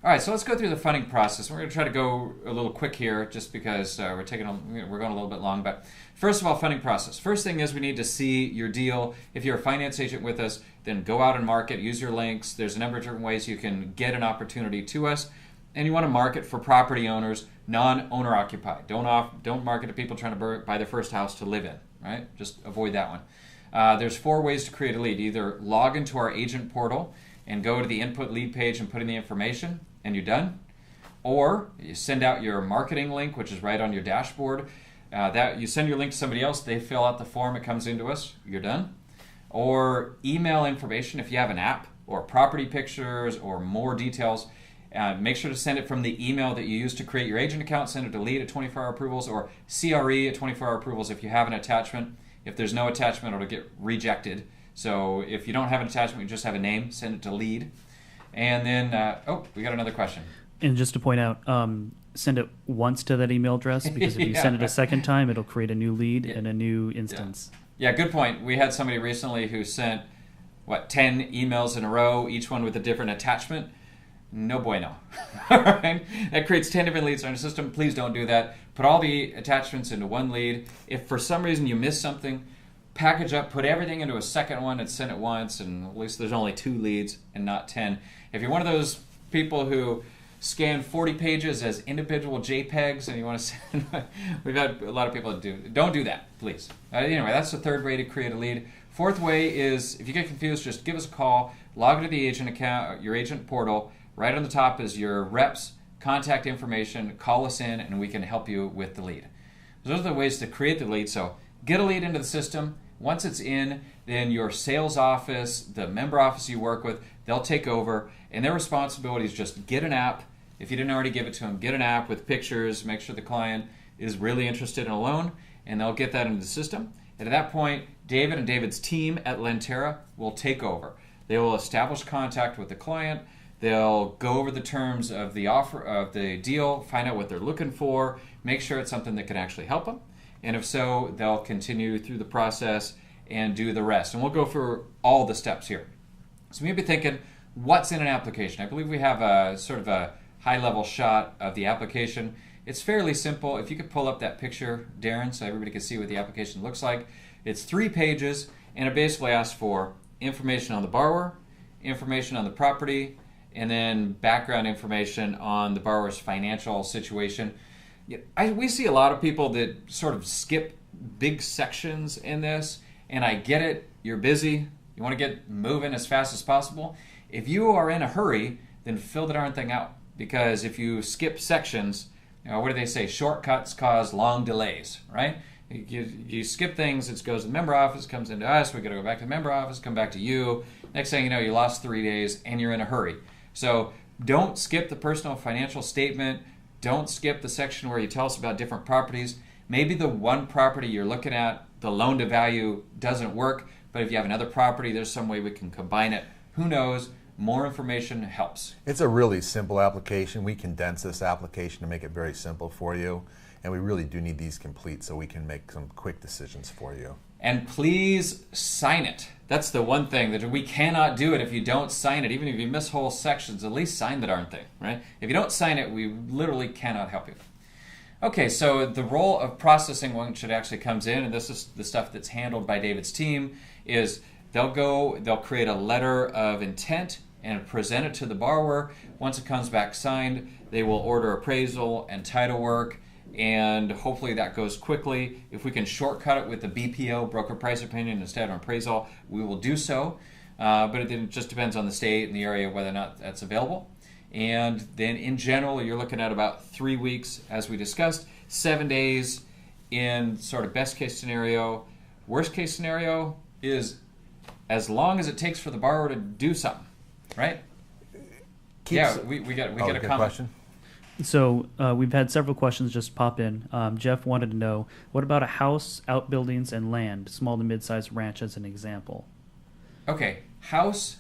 All right, so let's go through the funding process. We're going to try to go a little quick here just because we're going a little bit long. But first of all, funding process. First thing is we need to see your deal. If you're a finance agent with us, then go out and market, use your links. There's a number of different ways you can get an opportunity to us. And you want to market for property owners, non-owner occupied. Don't market to people trying to buy their first house to live in, right? Just avoid that one. There's 4 ways to create a lead. Either log into our agent portal and go to the input lead page and put in the information, and you're done. Or you send out your marketing link, which is right on your dashboard. That you send your link to somebody else, they fill out the form, it comes into us, you're done. Or email information if you have an app, or property pictures, or more details. Make sure to send it from the email that you use to create your agent account. Send it to lead at 24-hour approvals or CRE at 24-hour approvals if you have an attachment. If there's no attachment, it'll get rejected. So if you don't have an attachment, you just have a name, send it to lead. And then, we got another question. And just to point out, send it once to that email address, because if you send it a second time, it'll create a new lead and a new instance. Yeah, good point. We had somebody recently who sent, 10 emails in a row, each one with a different attachment. No bueno. All right? That creates 10 different leads on your system. Please don't do that. Put all the attachments into one lead. If for some reason you miss something, package up, put everything into a second one and send it once, and at least there's only 2 leads and not 10. If you're one of those people who scan 40 pages as individual JPEGs and you want to send, we've had a lot of people that don't do that, please. Anyway, that's the third way to create a lead. Fourth way is, if you get confused, just give us a call, log into the agent account, your agent portal. Right on the top is your rep's contact information. Call us in and we can help you with the lead. Those are the ways to create the lead. So get a lead into the system. Once it's in, then your sales office, the member office you work with, they'll take over, and their responsibility is just get an app. If you didn't already give it to them, get an app with pictures, make sure the client is really interested in a loan, and they'll get that into the system. And at that point, David and David's team at Lentera will take over. They will establish contact with the client. They'll go over the terms of the offer, of the deal, find out what they're looking for, make sure it's something that can actually help them. And if so, they'll continue through the process and do the rest. And we'll go through all the steps here. So you may be thinking, what's in an application? I believe we have a sort of a high-level shot of the application. It's fairly simple. If you could pull up that picture, Darren, so everybody can see what the application looks like. It's 3 pages, and it basically asks for information on the borrower, information on the property, and then background information on the borrower's financial situation. We see a lot of people that sort of skip big sections in this, and I get it. You're busy. You want to get moving as fast as possible. If you are in a hurry, then fill the darn thing out, because if you skip sections, what do they say? Shortcuts cause long delays, right? You skip things, it goes to the member office, comes into us, we got to go back to the member office, come back to you. Next thing you know, you lost 3 days and you're in a hurry. So don't skip the personal financial statement. Don't skip the section where you tell us about different properties. Maybe the one property you're looking at, the loan to value doesn't work, but if you have another property, there's some way we can combine it. Who knows? More information helps. It's a really simple application. We condense this application to make it very simple for you, and we really do need these complete so we can make some quick decisions for you. And please sign it. That's the one thing that we cannot do it if you don't sign it. Even if you miss whole sections, at least sign the darn thing, right? If you don't sign it, we literally cannot help you. Okay, so the role of processing once it actually comes in, and this is the stuff that's handled by David's team, is they'll create a letter of intent and present it to the borrower. Once it comes back signed, they will order appraisal and title work, and hopefully that goes quickly. If we can shortcut it with the BPO, broker price opinion, instead of appraisal, we will do so. But it just depends on the state and the area whether or not that's available. And then in general, you're looking at about 3 weeks, as we discussed, 7 days in sort of best case scenario. Worst case scenario is as long as it takes for the borrower to do something, right? We got a comment. Question? So we've had several questions just pop in. Jeff wanted to know, what about a house, outbuildings, and land, small to mid-sized ranch as an example? Okay, house,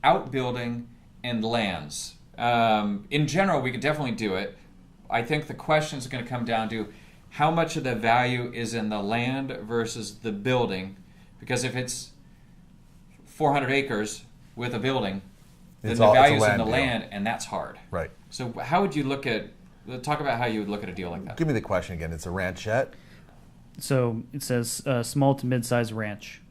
outbuilding, and lands. In general, we could definitely do it. I think the question is going to come down to how much of the value is in the land versus the building. Because if it's 400 acres with a building, then the value is in the land, and that's hard. Right. So how would you talk about how you would look at a deal like that? Give me the question again. It's a ranchette? So it says small to mid-sized ranch.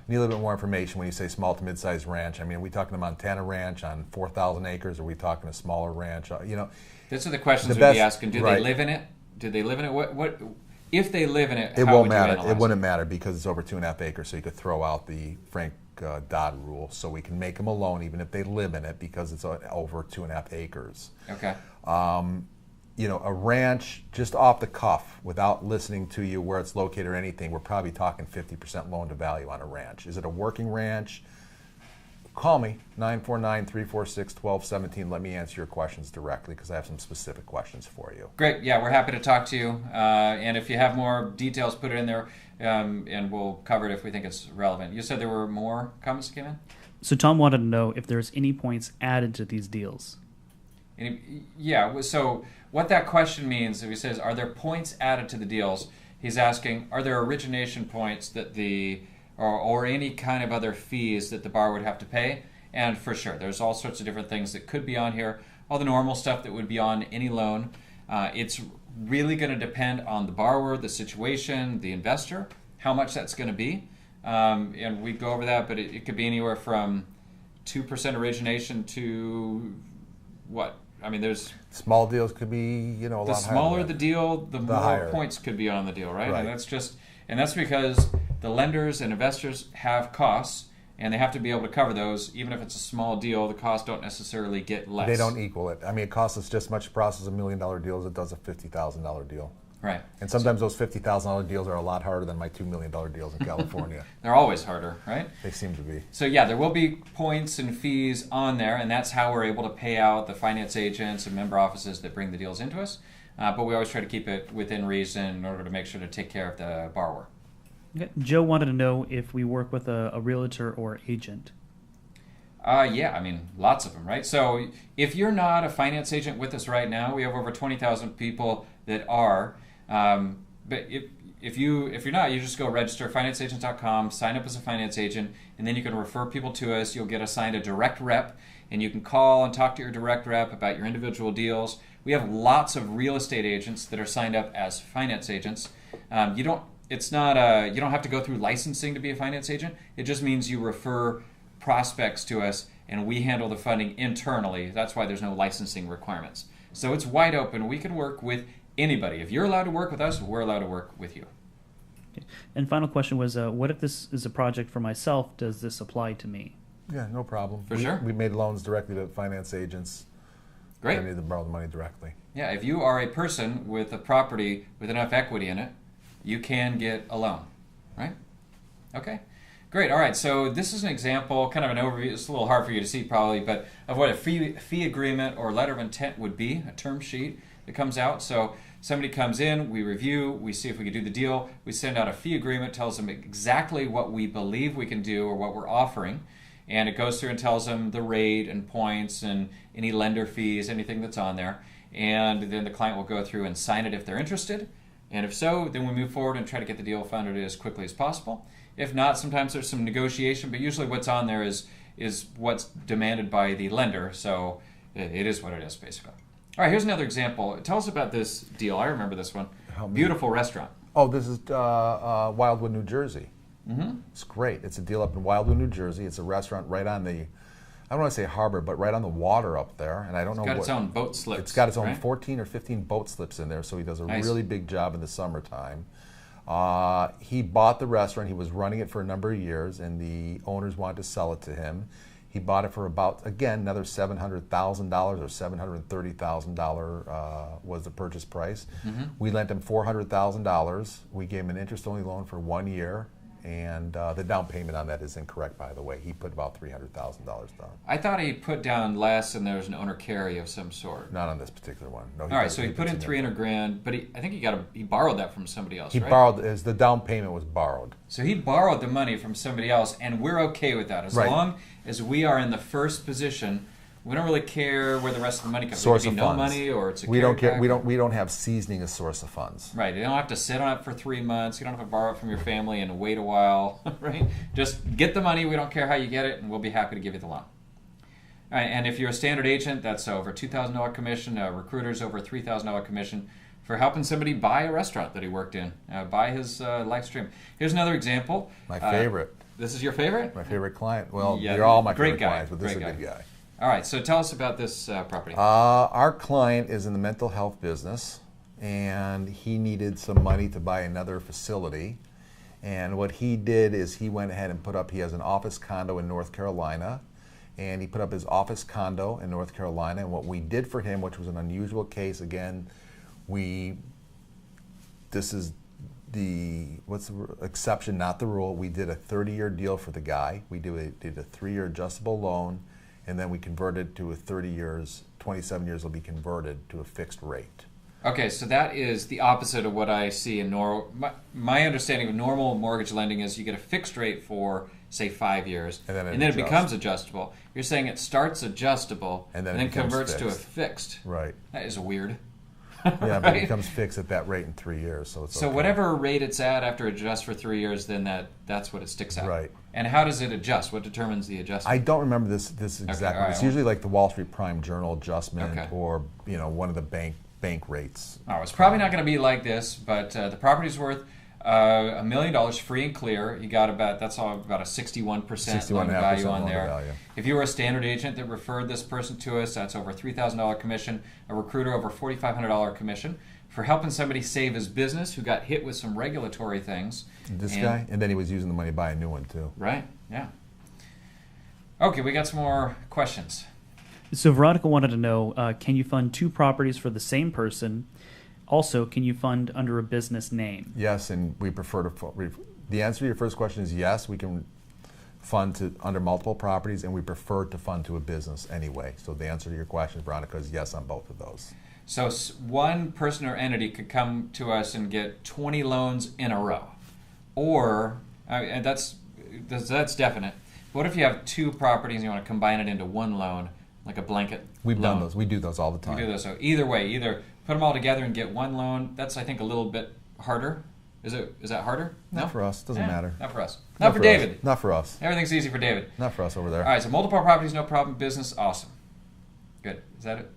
Need a little bit more information when you say small to mid-sized ranch. I mean, are we talking a Montana ranch on 4,000 acres? Or are we talking a smaller ranch? These are the questions we'd be asking. Do they live in it? Do they live in it? What if they live in it? It won't matter. It wouldn't matter because it's over 2.5 acres. So you could throw out the Frank Dodd rule. So we can make them a loan even if they live in it because it's over 2.5 acres. Okay. A ranch, just off the cuff, without listening to you where it's located or anything, we're probably talking 50% loan to value on a ranch. Is it a working ranch? Call me, 949-346-1217. Let me answer your questions directly because I have some specific questions for you. Great. Yeah, we're happy to talk to you. And if you have more details, put it in there, and we'll cover it if we think it's relevant. You said there were more comments that came in? So Tom wanted to know if there's any points added to these deals. Yeah, so what that question means, if he says, are there points added to the deals, he's asking, are there origination points that or any kind of other fees that the borrower would have to pay? And for sure, there's all sorts of different things that could be on here, all the normal stuff that would be on any loan. It's really going to depend on the borrower, the situation, the investor, how much that's going to be. And we go over that, but it could be anywhere from 2% origination to what? I mean, there's small deals could be, a lot higher. The smaller the deal, the more higher points could be on the deal, right? Right. And that's because the lenders and investors have costs, and they have to be able to cover those. Even if it's a small deal, the costs don't necessarily get less. They don't equal it. I mean, it costs us just as much to process $1 million deal as it does a $50,000 deal. Right. And sometimes those $50,000 deals are a lot harder than my $2 million deals in California. They're always harder, right? They seem to be. So yeah, there will be points and fees on there, and that's how we're able to pay out the finance agents and member offices that bring the deals into us. But we always try to keep it within reason in order to make sure to take care of the borrower. Okay. Joe wanted to know if we work with a realtor or agent. Yeah, I mean, lots of them, right? So if you're not a finance agent with us right now, we have over 20,000 people that are. But if you're not, you just go register financeagent.com, sign up as a finance agent, and then you can refer people to us. You'll get assigned a direct rep, and you can call and talk to your direct rep about your individual deals. We have lots of real estate agents that are signed up as finance agents. You don't have to go through licensing to be a finance agent. It just means you refer prospects to us, and we handle the funding internally. That's why there's no licensing requirements. So it's wide open. We can work with anybody. If you're allowed to work with us, we're allowed to work with you. Okay. And final question was, what if this is a project for myself? Does this apply to me? Yeah, no problem. Sure. We made loans directly to finance agents. Great. They need to borrow the money directly. Yeah, if you are a person with a property with enough equity in it, you can get a loan, right? Okay. Great. All right. So this is an example, kind of an overview. It's a little hard for you to see probably, but of what a fee agreement or letter of intent would be, a term sheet that comes out. So somebody comes in, we review, we see if we can do the deal. We send out a fee agreement, tells them exactly what we believe we can do or what we're offering. And it goes through and tells them the rate and points and any lender fees, anything that's on there. And then the client will go through and sign it if they're interested. And if so, then we move forward and try to get the deal funded as quickly as possible. If not, sometimes there's some negotiation, but usually what's on there is what's demanded by the lender. So it is what it is, basically. All right, here's another example. Tell us about this deal. I remember this one. Beautiful restaurant. Oh, this is Wildwood, New Jersey. Mm-hmm. It's great. It's a deal up in Wildwood, New Jersey. It's a restaurant right on the, I don't want to say harbor, but right on the water up there. And I don't know It's got its own boat slips. It's got its own right? 14 or 15 boat slips in there, so he does a Nice. really big job in the summertime. He bought the restaurant. He was running it for a number of years, and the owners wanted to sell it to him. He bought it for about, again, another $700,000 or $730,000 was the purchase price. Mm-hmm. We lent him $400,000. We gave him an interest-only loan for 1 year, and the down payment on that is incorrect, by the way. He put about $300,000 down. I thought he put down less and there was an owner carry of some sort. Not on this particular one. No. All right, so he put in $300,000, but I think he borrowed that from somebody else, He right? borrowed, the down payment was borrowed. So he borrowed the money from somebody else, and we're okay with that. As Right. long as we are in the first position, we don't really care where the rest of the money comes from. Source It could of be no funds. money or it's a We don't care. carryback. We don't have seasoning a source of funds. Right, you don't have to sit on it for 3 months. You don't have to borrow it from your family and wait a while, right? Just get the money. We don't care how you get it, and we'll be happy to give you the loan. All right, and if you're a standard agent, that's over $2,000 commission. Recruiters over $3,000 commission for helping somebody buy a restaurant that he worked in, buy his live stream. Here's another example. My favorite. This is your favorite? My favorite client. Well, Yeah, they're all my great favorite guy, clients, but this is a great good guy. All right, so tell us about this property. Our client is in the mental health business, and he needed some money to buy another facility. And what he did is he went ahead and he has an office condo in North Carolina, and he put up his office condo in North Carolina. And what we did for him, which was an unusual case, again, this is the exception, not the rule. We did a 30-year deal for the guy. We did a 3-year adjustable loan, and then we converted to a 30 years, 27 years will be converted to a fixed rate. Okay, so that is the opposite of what I see in normal. My understanding of normal mortgage lending is you get a fixed rate for say 5 years, And then it it adjusts. becomes adjustable. You're saying it starts adjustable And then and it becomes converts to a fixed. fixed. Right. That is weird. Yeah, but Right? it becomes fixed at that rate in 3 years, so it's So okay. whatever rate it's at after it adjusts for 3 years, then that's what it sticks at. Right. And how does it adjust? What determines the adjustment? I don't remember this exactly. all right. It's usually like the Wall Street Prime Journal adjustment, Okay. or one of the bank rates. Oh, it's probably not going to be like this, but the property's worth $1 million free and clear. You got about a 61% loan to value on loan to there. value. If you were a standard agent that referred this person to us, that's over $3,000 commission. A recruiter over $4,500 commission for helping somebody save his business who got hit with some regulatory things. This guy, and then he was using the money to buy a new one too. Right? Yeah. Okay, we got some more questions. So Veronica wanted to know, can you fund 2 properties for the same person? Also, can you fund under a business name? Yes, and we prefer to. The answer to your first question is yes. We can fund to under multiple properties, and we prefer to fund to a business anyway. So the answer to your question, Veronica, is yes on both of those. So one person or entity could come to us and get 20 loans in a row, or and that's definite. What if you have 2 properties and you want to combine it into one loan, like a blanket? We've loan? done those. We do those all the time. We do those. So either way, either put them all together and get one loan. That's, I think, a little bit harder. Is that harder? Not for us. Doesn't matter. Not for us. Not for David. Us. Not for us. Everything's easy for David. Not for us over there. All right. So multiple properties, no problem. Business, awesome. Good. Is that it?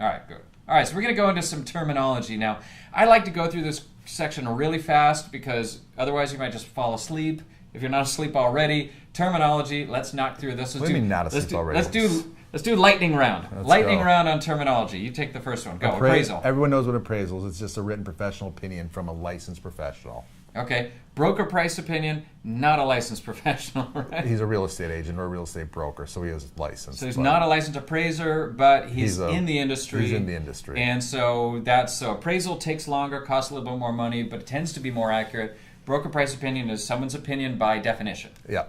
All right. Good. All right, so we're going to go into some terminology now. I like to go through this section really fast because otherwise you might just fall asleep. If you're not asleep already, terminology. Let's knock through this. What do you mean not asleep already? Let's do lightning round. Lightning go. round on terminology. You take the first one. Go. Appraisal. Everyone knows what appraisal is. It's just a written professional opinion from a licensed professional. Okay. Broker price opinion, not a licensed professional, right? He's a real estate agent or a real estate broker, so he is licensed. So he's not a licensed appraiser, but he's He's in the industry. He's in the industry. And so appraisal takes longer, costs a little bit more money, but it tends to be more accurate. Broker price opinion is someone's opinion by definition. Yeah.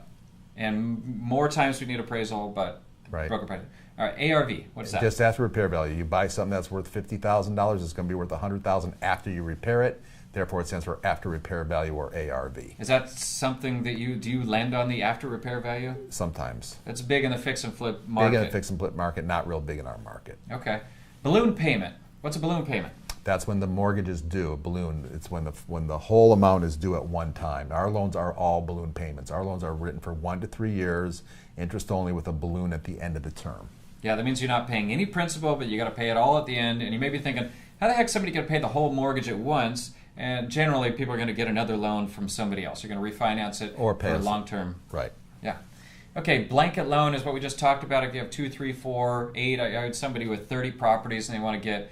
And more times we need appraisal, but Right. broker price. All right, ARV, what's that? Just after repair value. You buy something that's worth $50,000, it's going to be worth $100,000 after you repair it. Therefore, it stands for after repair value, or ARV. Is that something that do you land on the after repair value? Sometimes. That's big in the fix and flip market. Big in the fix and flip market, not real big in our market. Okay. Balloon payment. What's a balloon payment? That's when the mortgage is due. A balloon. It's when the whole amount is due at one time. Our loans are all balloon payments. Our loans are written for 1 to 3 years, interest only, with a balloon at the end of the term. Yeah, that means you're not paying any principal, but you got to pay it all at the end. And you may be thinking, how the heck is somebody going to pay the whole mortgage at once? And generally, people are going to get another loan from somebody else. You're going to refinance it Or pay for us. long term. Right. Yeah. Okay, blanket loan is what we just talked about. If you have 2, 3, 4, 8, I had somebody with 30 properties and they want to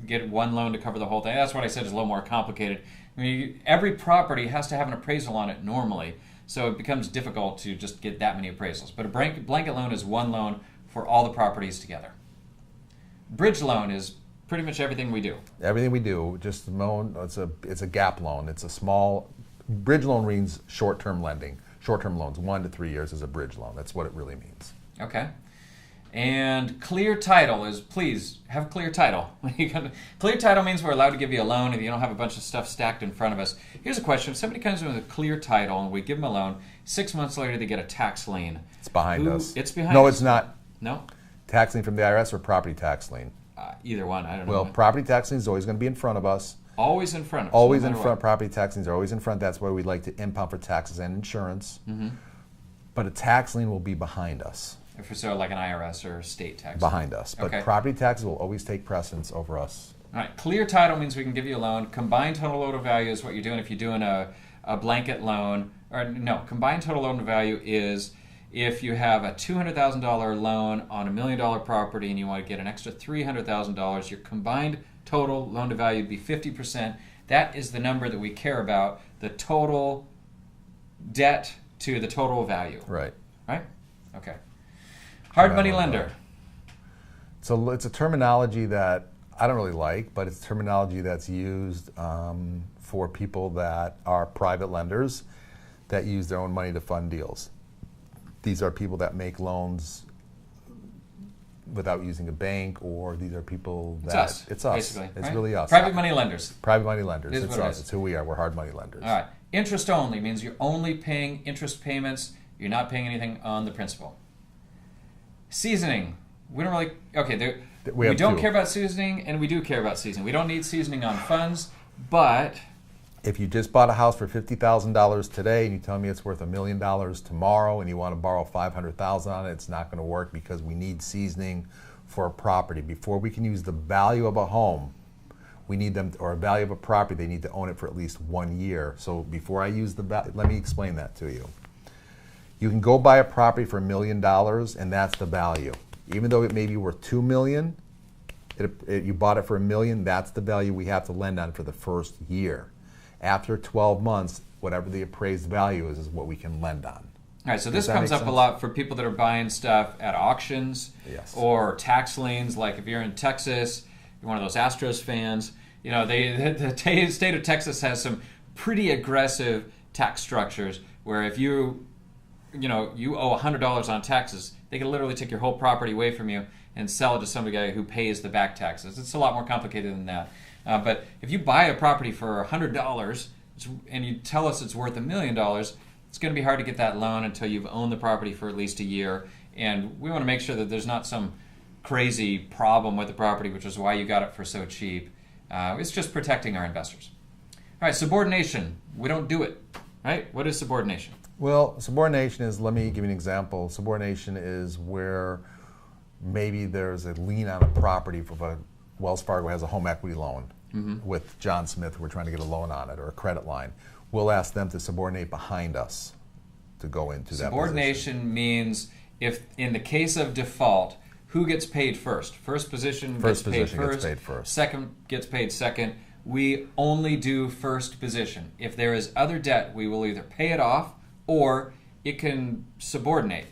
get one loan to cover the whole thing. That's what I said is a little more complicated. I mean, every property has to have an appraisal on it normally, so it becomes difficult to just get that many appraisals. But a blanket loan is one loan for all the properties together. Bridge loan is pretty much everything we do. Everything we do, just the loan. It's a gap loan. It's a small bridge loan means short-term lending. Short-term loans, 1 to 3 years, is a bridge loan. That's what it really means. Okay. And clear title is, please have clear title. Clear title means we're allowed to give you a loan if you don't have a bunch of stuff stacked in front of us. Here's a question. If somebody comes in with a clear title and we give them a loan, 6 months later they get a tax lien. It's behind us. It's behind No, us? it's not. No? Tax lien from the IRS or property tax lien? Either one. I don't know. Well, property tax lien is always going to be in front of us. Always in front of us. Always no in matter front. what. Property tax liens are always in front. That's why we like to impound for taxes and insurance. Mm-hmm. But a tax lien will be behind us. So like an IRS or state tax. Behind us. But Okay. property taxes will always take precedence over us. All right. Clear title means we can give you a loan. Combined total loan to value is what you're doing if you're doing a blanket loan. Or no, combined total loan to value is if you have a $200,000 loan on $1 million property and you want to get an extra $300,000, your combined total loan to value would be 50%. That is the number that we care about, the total debt to the total value. Right. Right? Okay. Hard Right, money right, lender. right. So it's a terminology that I don't really like, but it's terminology that's used for people that are private lenders that use their own money to fund deals. These are people that make loans without using a bank, or these are people that... It's us. It's us. Basically, It's right? really us. Private money lenders. Private money lenders. It is It's what it us. is. It's who we are. We're hard money lenders. All right. Interest only means you're only paying interest payments. You're not paying anything on the principal. Seasoning. We don't really... Okay, we don't care about seasoning, and we do care about seasoning. We don't need seasoning on funds, but... If you just bought a house for $50,000 today and you tell me it's worth $1 million tomorrow and you want to borrow $500,000 on it, it's not going to work because we need seasoning for a property. Before we can use the value of a home, we need them, or a value of a property, they need to own it for at least 1 year. So before I use the value, let me explain that to you. You can go buy a property for $1 million and that's the value. Even though it may be worth $2 million, you bought it for $1 million, that's the value we have to lend on for the first year. After 12 months, whatever the appraised value is what we can lend on. All right, so this comes up a lot for people that are buying stuff at auctions, yes, or tax liens. Like if you're in Texas, you're one of those Astros fans. You know, the state of Texas has some pretty aggressive tax structures where if you owe $100 on taxes, they can literally take your whole property away from you and sell it to somebody who pays the back taxes. It's a lot more complicated than that. But if you buy a property for $100 and you tell us it's worth $1 million, it's going to be hard to get that loan until you've owned the property for at least a year. And we want to make sure that there's not some crazy problem with the property, which is why you got it for so cheap. It's just protecting our investors. All right, subordination. We don't do it, right? What is subordination? Well, subordination is, let me give you an example. Subordination is where maybe there's a lien on a property for Wells Fargo has a home equity loan with John Smith. We're trying to get a loan on it or a credit line. We'll ask them to subordinate behind us to go into that Subordination means if, in the case of default, who gets paid first? First position gets paid first. Second gets paid second. We only do first position. If there is other debt, we will either pay it off or it can subordinate.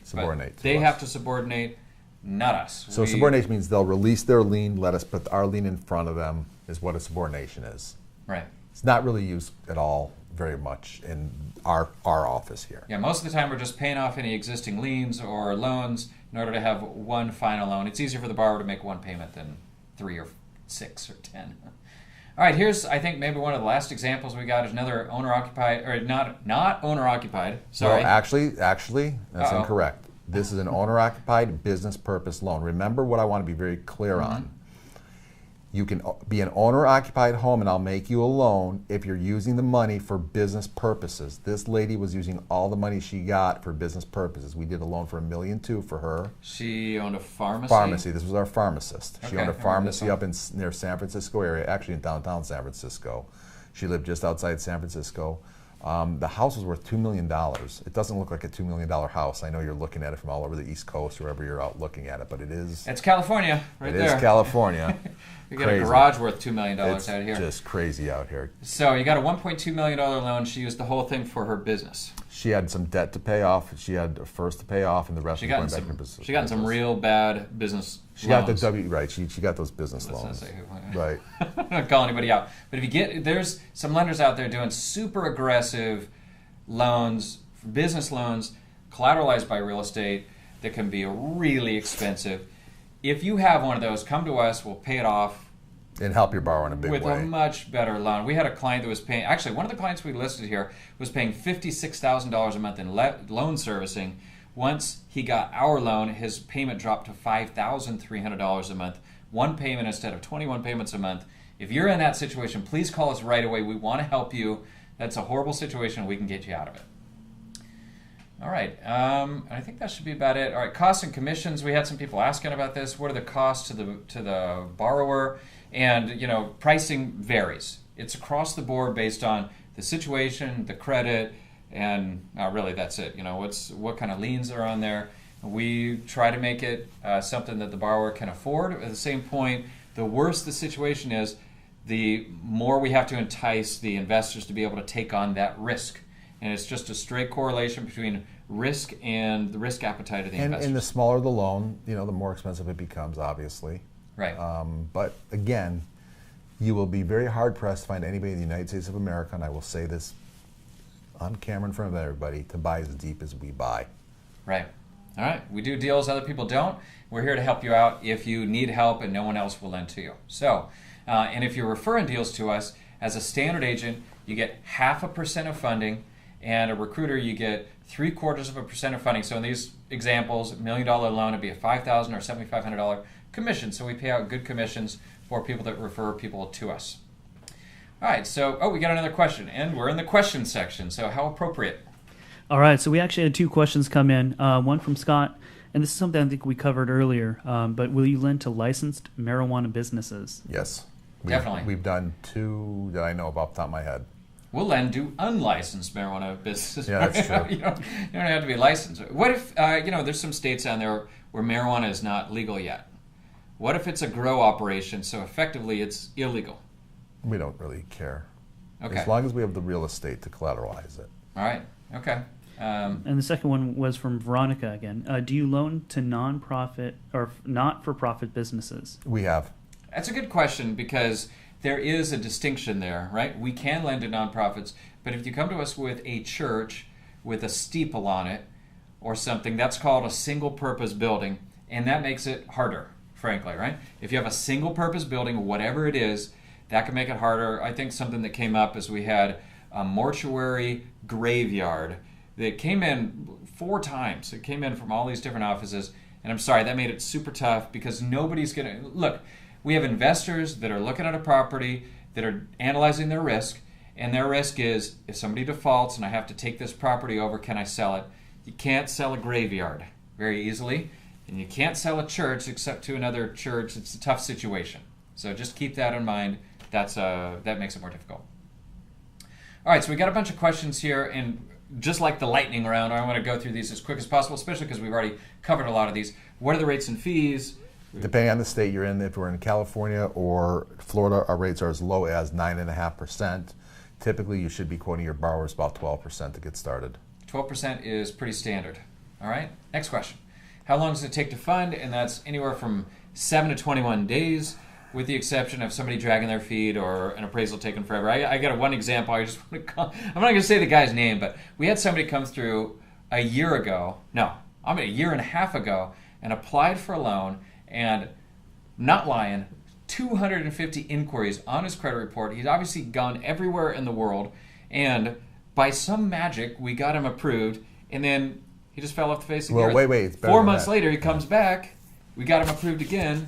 They have to subordinate, not us. So subordination means they'll release their lien, let us put our lien in front of them, is what a subordination is. Right. It's not really used at all very much in our office here. Yeah, most of the time we're just paying off any existing liens or loans in order to have one final loan. It's easier for the borrower to make one payment than 3 or 6 or 10. All right, here's, I think, maybe one of the last examples we got is another owner-occupied, or not owner-occupied, sorry. No, actually, that's incorrect. This is an owner-occupied business purpose loan. Remember what I want to be very clear on. You can be an owner-occupied home and I'll make you a loan if you're using the money for business purposes. This lady was using all the money she got for business purposes. We did a loan for $1.2 million for her. She owned a pharmacy? Pharmacy. This was our pharmacist. She owned a pharmacy up in near San Francisco area, actually in downtown San Francisco. She lived just outside San Francisco. The house was worth $2 million. It doesn't look like a $2 million house. I know you're looking at it from all over the East Coast, wherever you're out looking at it, but it is. It's California, right there. It is California. You got a garage worth $2 million out here. It's just crazy out here. So you got a $1.2 million loan. She used the whole thing for her business. She had some debt to pay off. She had a first to pay off, and the rest was going back in business. She got some real bad business She loans. got the right. She got those business loans. Right. I'm not calling anybody out, but if you get, there's some lenders out there doing super aggressive loans, business loans, collateralized by real estate that can be really expensive. If you have one of those, come to us. We'll pay it off. And help your borrower in a big way. With a much better loan. We had a client that was paying, actually one of the clients we listed here was paying $56,000 a month in loan servicing. Once he got our loan, his payment dropped to $5,300 a month. One payment instead of 21 payments a month. If you're in that situation, please call us right away. We want to help you. That's a horrible situation. We can get you out of it. All right, I think that should be about it. All right, costs and commissions. We had some people asking about this. What are the costs to the borrower? And pricing varies. It's across the board based on the situation, the credit, and really that's it. What kind of liens are on there. We try to make it something that the borrower can afford. At the same point, the worse the situation is, the more we have to entice the investors to be able to take on that risk. And it's just a straight correlation between risk and the risk appetite of the investors. And the smaller the loan, the more expensive it becomes, obviously. Right. But again, you will be very hard-pressed to find anybody in the United States of America, and I will say this on camera in front of everybody, to buy as deep as we buy. Right. All right. We do deals other people don't. We're here to help you out if you need help and no one else will lend to you. So, and if you're referring deals to us, as a standard agent, you get 0.5% of funding, and a recruiter, you get 0.75% of funding. So in these examples, $1 million loan would be a $5,000 or $7,500 commission. So we pay out good commissions for people that refer people to us. All right, so, we got another question, and we're in the question section, so how appropriate. All right, so we actually had 2 questions come in. One from Scott, and this is something I think we covered earlier, but will you lend to licensed marijuana businesses? Yes. Definitely. We've done 2 that I know about off the top of my head. We'll lend to unlicensed marijuana businesses. Yeah, that's true. you don't have to be licensed. What if, there's some states down there where marijuana is not legal yet? What if it's a grow operation, so effectively it's illegal? We don't really care. Okay. As long as we have the real estate to collateralize it. All right. Okay. And the second one was from Veronica again. Do you loan to nonprofit or not-for-profit businesses? We have. That's a good question because there is a distinction there, right? We can lend to nonprofits, but if you come to us with a church with a steeple on it or something, that's called a single-purpose building, and that makes it harder, frankly, right? If you have a single-purpose building, whatever it is, that can make it harder. I think something that came up is we had a mortuary graveyard that came in 4 times. It came in from all these different offices, and I'm sorry, that made it super tough because nobody's going to... Look, we have investors that are looking at a property, that are analyzing their risk, and their risk is, if somebody defaults and I have to take this property over, can I sell it? You can't sell a graveyard very easily, and you can't sell a church except to another church. It's a tough situation. So just keep that in mind. That makes it more difficult. All right, so we got a bunch of questions here, and just like the lightning round, I want to go through these as quick as possible, especially because we've already covered a lot of these. What are the rates and fees? Depending on the state you're in, if we're in California or Florida, our rates are as low as 9.5%. Typically, you should be quoting your borrowers about 12% to get started. 12% is pretty standard. All right, next question. How long does it take to fund? And that's anywhere from 7 to 21 days. With the exception of somebody dragging their feet or an appraisal taking forever. I got one example. I just want to call. I'm not going to say the guy's name, but we had somebody come through a year and a half ago, and applied for a loan, and not lying, 250 inquiries on his credit report. He's obviously gone everywhere in the world, and by some magic, we got him approved, and then he just fell off the face of the earth. Well, wait. It's better 4 than months that. later, he comes back. We got him approved again.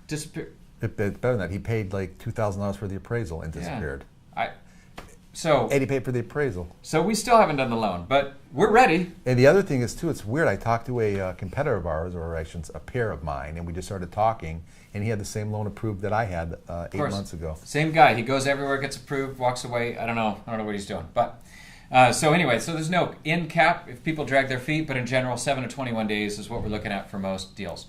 Disappeared. It's better than that. He paid like $2,000 for the appraisal and disappeared. And he paid for the appraisal. So we still haven't done the loan, but we're ready. And the other thing is, too, it's weird. I talked to a competitor of ours, or actually a peer of mine, and we just started talking, and he had the same loan approved that I had 8 months ago. Same guy. He goes everywhere, gets approved, walks away. I don't know what he's doing. But so there's no end cap if people drag their feet, but in general, 7 to 21 days is what we're looking at for most deals.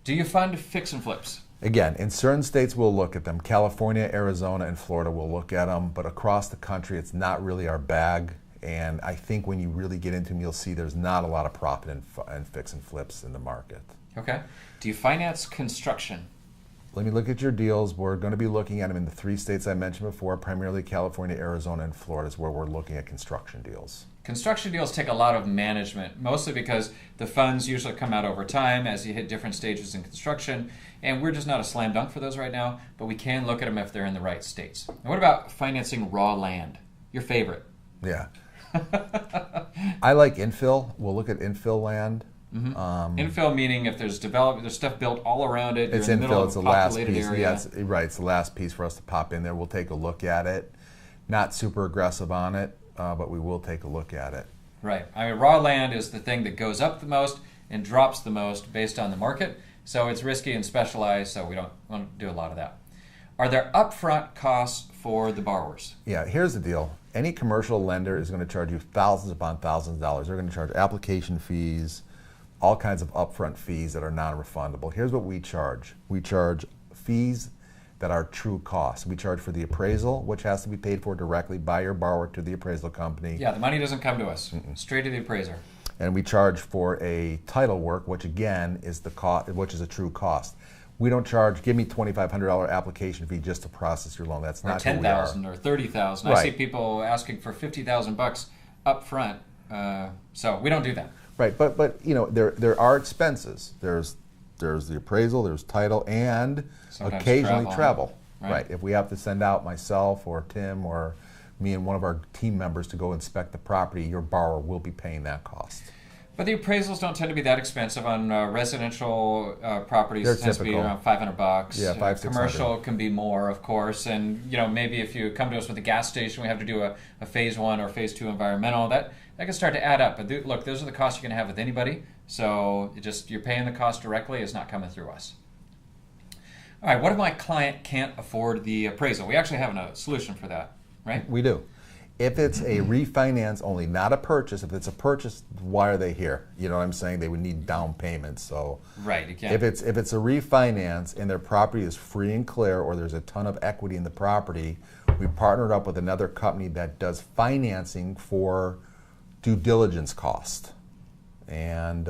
Do you fund fix and flips? Again, in certain states we'll look at them. California, Arizona, and Florida will look at them, but across the country it's not really our bag. And I think when you really get into them, you'll see there's not a lot of profit in fix and flips in the market. Okay. Do you finance construction? Let me look at your deals. We're going to be looking at them in the 3 states I mentioned before, primarily California, Arizona, and Florida is where we're looking at construction deals. Construction deals take a lot of management, mostly because the funds usually come out over time as you hit different stages in construction, and we're just not a slam dunk for those right now, but we can look at them if they're in the right states. And what about financing raw land? Your favorite. Yeah. I like infill. We'll look at infill land. Mm-hmm. Infill meaning if there's stuff built all around it. It's you're in the middle infill. of It's a the last populated piece. area. Yeah, right. It's the last piece for us to pop in there. We'll take a look at it. Not super aggressive on it, but we will take a look at it. Right. I mean, raw land is the thing that goes up the most and drops the most based on the market. So it's risky and specialized, so we don't want to do a lot of that. Are there upfront costs for the borrowers? Yeah, here's the deal. Any commercial lender is going to charge you thousands upon thousands of dollars. They're going to charge application fees, all kinds of upfront fees that are non-refundable. Here's what we charge. We charge fees that are true costs. We charge for the appraisal, which has to be paid for directly by your borrower to the appraisal company. Yeah, the money doesn't come to us. Straight to the appraiser. And we charge for a title work, which again is the cost, which is a true cost. We don't charge, give me $2,500 application fee just to process your loan. That's not who we are. Or $10,000 or $30,000. Right. I see people asking for $50,000 up front. So we don't do that. Right, but you know there are expenses. There's the appraisal, there's title, and Sometimes occasionally travel. Right. Right. If we have to send out myself or Tim or me and one of our team members to go inspect the property, your borrower will be paying that cost. But the appraisals don't tend to be that expensive on residential properties. They're It tends to be typical. around $500. Yeah, $500-600. Commercial can be more, of course. And maybe if you come to us with a gas station, we have to do a phase 1 or phase 2 environmental. That can start to add up. But look, those are the costs you're going to have with anybody. So you're paying the cost directly. It's not coming through us. All right. What if my client can't afford the appraisal? We actually have a solution for that, right? We do. If it's a refinance only, not a purchase, if it's a purchase, why are they here? You know what I'm saying? They would need down payments. So right, you can't. if it's a refinance and their property is free and clear, or there's a ton of equity in the property, we partnered up with another company that does financing for due diligence cost. And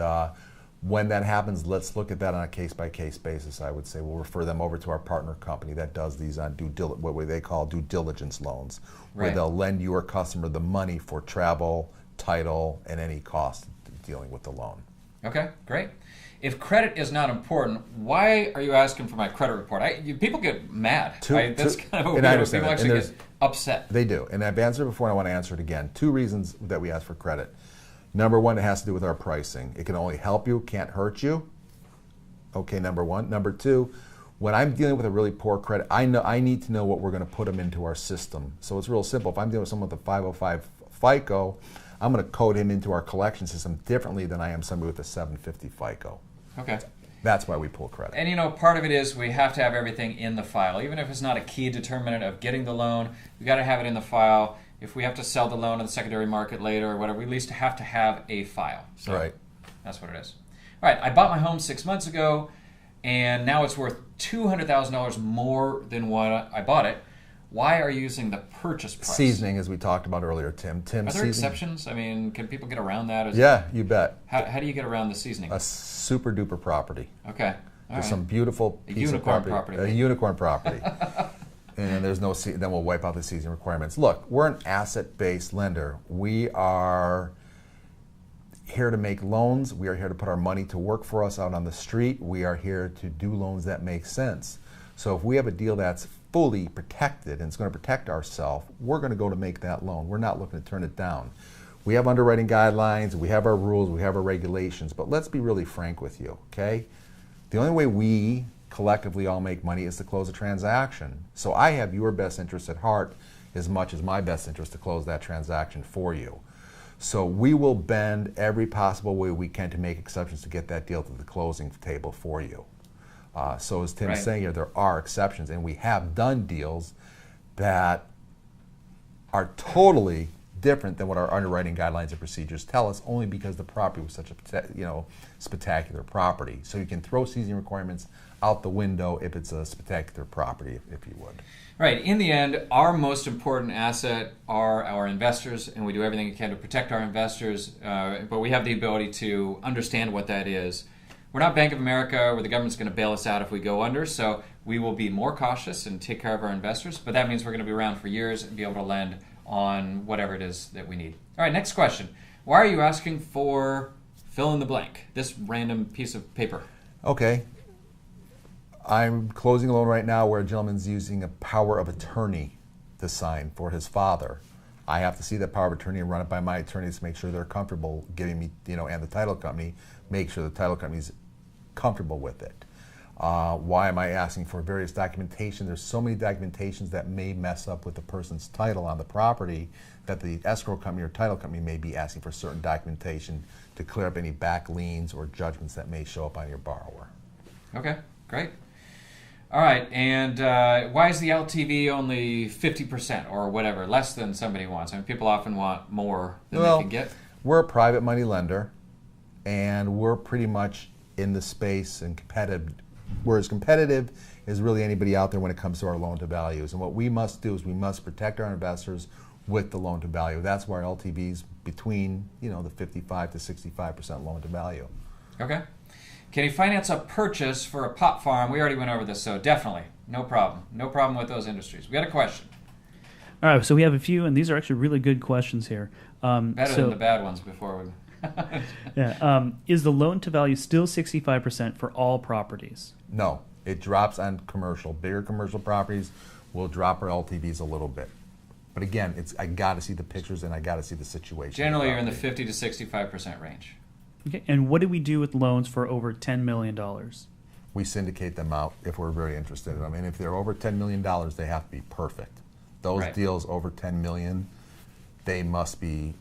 when that happens, let's look at that on a case-by-case basis. I would say we'll refer them over to our partner company that does these on what they call due diligence loans, where Right. they'll lend your customer the money for travel, title, and any cost dealing with the loan. Okay, great. If credit is not important, why are you asking for my credit report? People get mad. That's kind of and I weird. understand People that. And actually get upset. They do. And I've answered before, and I want to answer it again. 2 reasons that we ask for credit. Number 1, it has to do with our pricing. It can only help you, can't hurt you. Okay, number 1. Number 2, when I'm dealing with a really poor credit, I need to know what we're going to put them into our system. So it's real simple. If I'm dealing with someone with a 505 FICO, I'm going to code him into our collection system differently than I am somebody with a 750 FICO. Okay. That's why we pull credit. And part of it is we have to have everything in the file. Even if it's not a key determinant of getting the loan, we got to have it in the file. If we have to sell the loan in the secondary market later or whatever, we at least have to have a file. So Right. That's what it is. All right, I bought my home 6 months ago, and now it's worth $200,000 more than what I bought it. Why are you using the purchase price? Seasoning, as we talked about earlier, Tim. Are there seasoning. exceptions? I mean, can people get around that? Yeah, you bet. How do you get around the seasoning? A super duper property. Okay. All There's right. some beautiful A piece of unicorn property. property. A unicorn property. And there's no then we'll wipe out the seasoning requirements. Look, we're an asset-based lender. We are here to make loans. We are here to put our money to work for us out on the street. We are here to do loans that make sense. So if we have a deal that's fully protected and it's going to protect ourselves, we're going to go to make that loan. We're not looking to turn it down. We have underwriting guidelines, we have our rules, we have our regulations, but let's be really frank with you, okay? The only way we collectively all make money is to close a transaction. So I have your best interest at heart as much as my best interest to close that transaction for you. So we will bend every possible way we can to make exceptions to get that deal to the closing table for you. So as Tim's Right. saying here, there are exceptions, and we have done deals that are totally different than what our underwriting guidelines and procedures tell us, only because the property was such a spectacular property. So you can throw seasoning requirements out the window if it's a spectacular property, if you would. Right. In the end, our most important asset are our investors, and we do everything we can to protect our investors, but we have the ability to understand what that is. We're not Bank of America where the government's going to bail us out if we go under, so we will be more cautious and take care of our investors, but that means we're going to be around for years and be able to lend on whatever it is that we need. All right, next question. Why are you asking for fill in the blank, this random piece of paper? Okay. I'm closing a loan right now where a gentleman's using a power of attorney to sign for his father. I have to see that power of attorney and run it by my attorneys to make sure they're comfortable giving me, and the title company, make sure the title company's comfortable with it. Why am I asking for various documentation? There's so many documentations that may mess up with the person's title on the property that the escrow company or title company may be asking for certain documentation to clear up any back liens or judgments that may show up on your borrower. Okay, great. All right, and why is the LTV only 50% or whatever, less than somebody wants? I mean, people often want more than they can get. We're a private money lender, and we're pretty much in the space and competitive. We're as competitive as really anybody out there when it comes to our loan to values. And what we must do is we must protect our investors with the loan to value. That's why our LTV's between the 55 to 65% loan to value. Okay. Can you finance a purchase for a pot farm? We already went over this, so definitely, no problem. No problem with those industries. We got a question. All right, so we have a few, and these are actually really good questions here. Better than the bad ones before. Is the loan to value still 65% for all properties? No, it drops on commercial. Bigger commercial properties will drop our LTVs a little bit. But again, I got to see the pictures and I got to see the situation. Generally, you're in the 50 to 65% range. Okay. And what do we do with loans for over $10 million? We syndicate them out if we're very interested in them. And if they're over $10 million, they have to be perfect. Those Right. deals over $10 million, they must be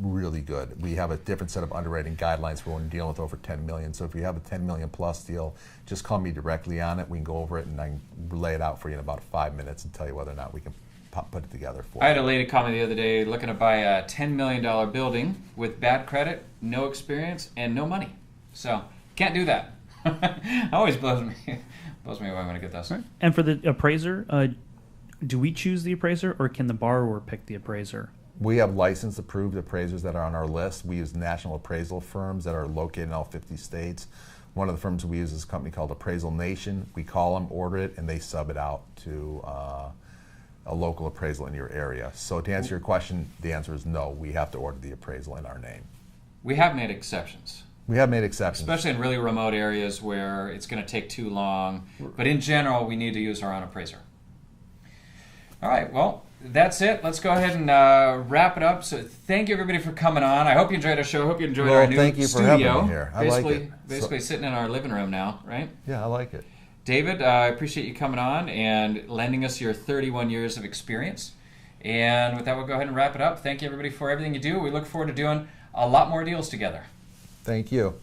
really good. We have a different set of underwriting guidelines for when dealing with over 10 million. So if you have a 10 million plus deal, just call me directly on it. We can go over it and I can lay it out for you in about 5 minutes and tell you whether or not we can put it together for I had you. a lady call me the other day looking to buy a $10 million building with bad credit, no experience, and no money. So, can't do that. Always blows me away when I get those. And for the appraiser, do we choose the appraiser or can the borrower pick the appraiser? We have licensed approved appraisers that are on our list. We use national appraisal firms that are located in all 50 states. One of the firms we use is a company called Appraisal Nation. We call them, order it, and they sub it out to a local appraisal in your area. So to answer your question, the answer is no. We have to order the appraisal in our name. We have made exceptions, We have made exceptions. especially in really remote areas where it's going to take too long. But in general, we need to use our own appraiser. All right, well, that's it. Let's go ahead and wrap it up. So thank you, everybody, for coming on. I hope you enjoyed our show. I hope you enjoyed Well, our new thank you for studio. having me here. I like it. Basically sitting in our living room now, right? Yeah, I like it. David, I appreciate you coming on and lending us your 31 years of experience. And with that, we'll go ahead and wrap it up. Thank you, everybody, for everything you do. We look forward to doing a lot more deals together. Thank you.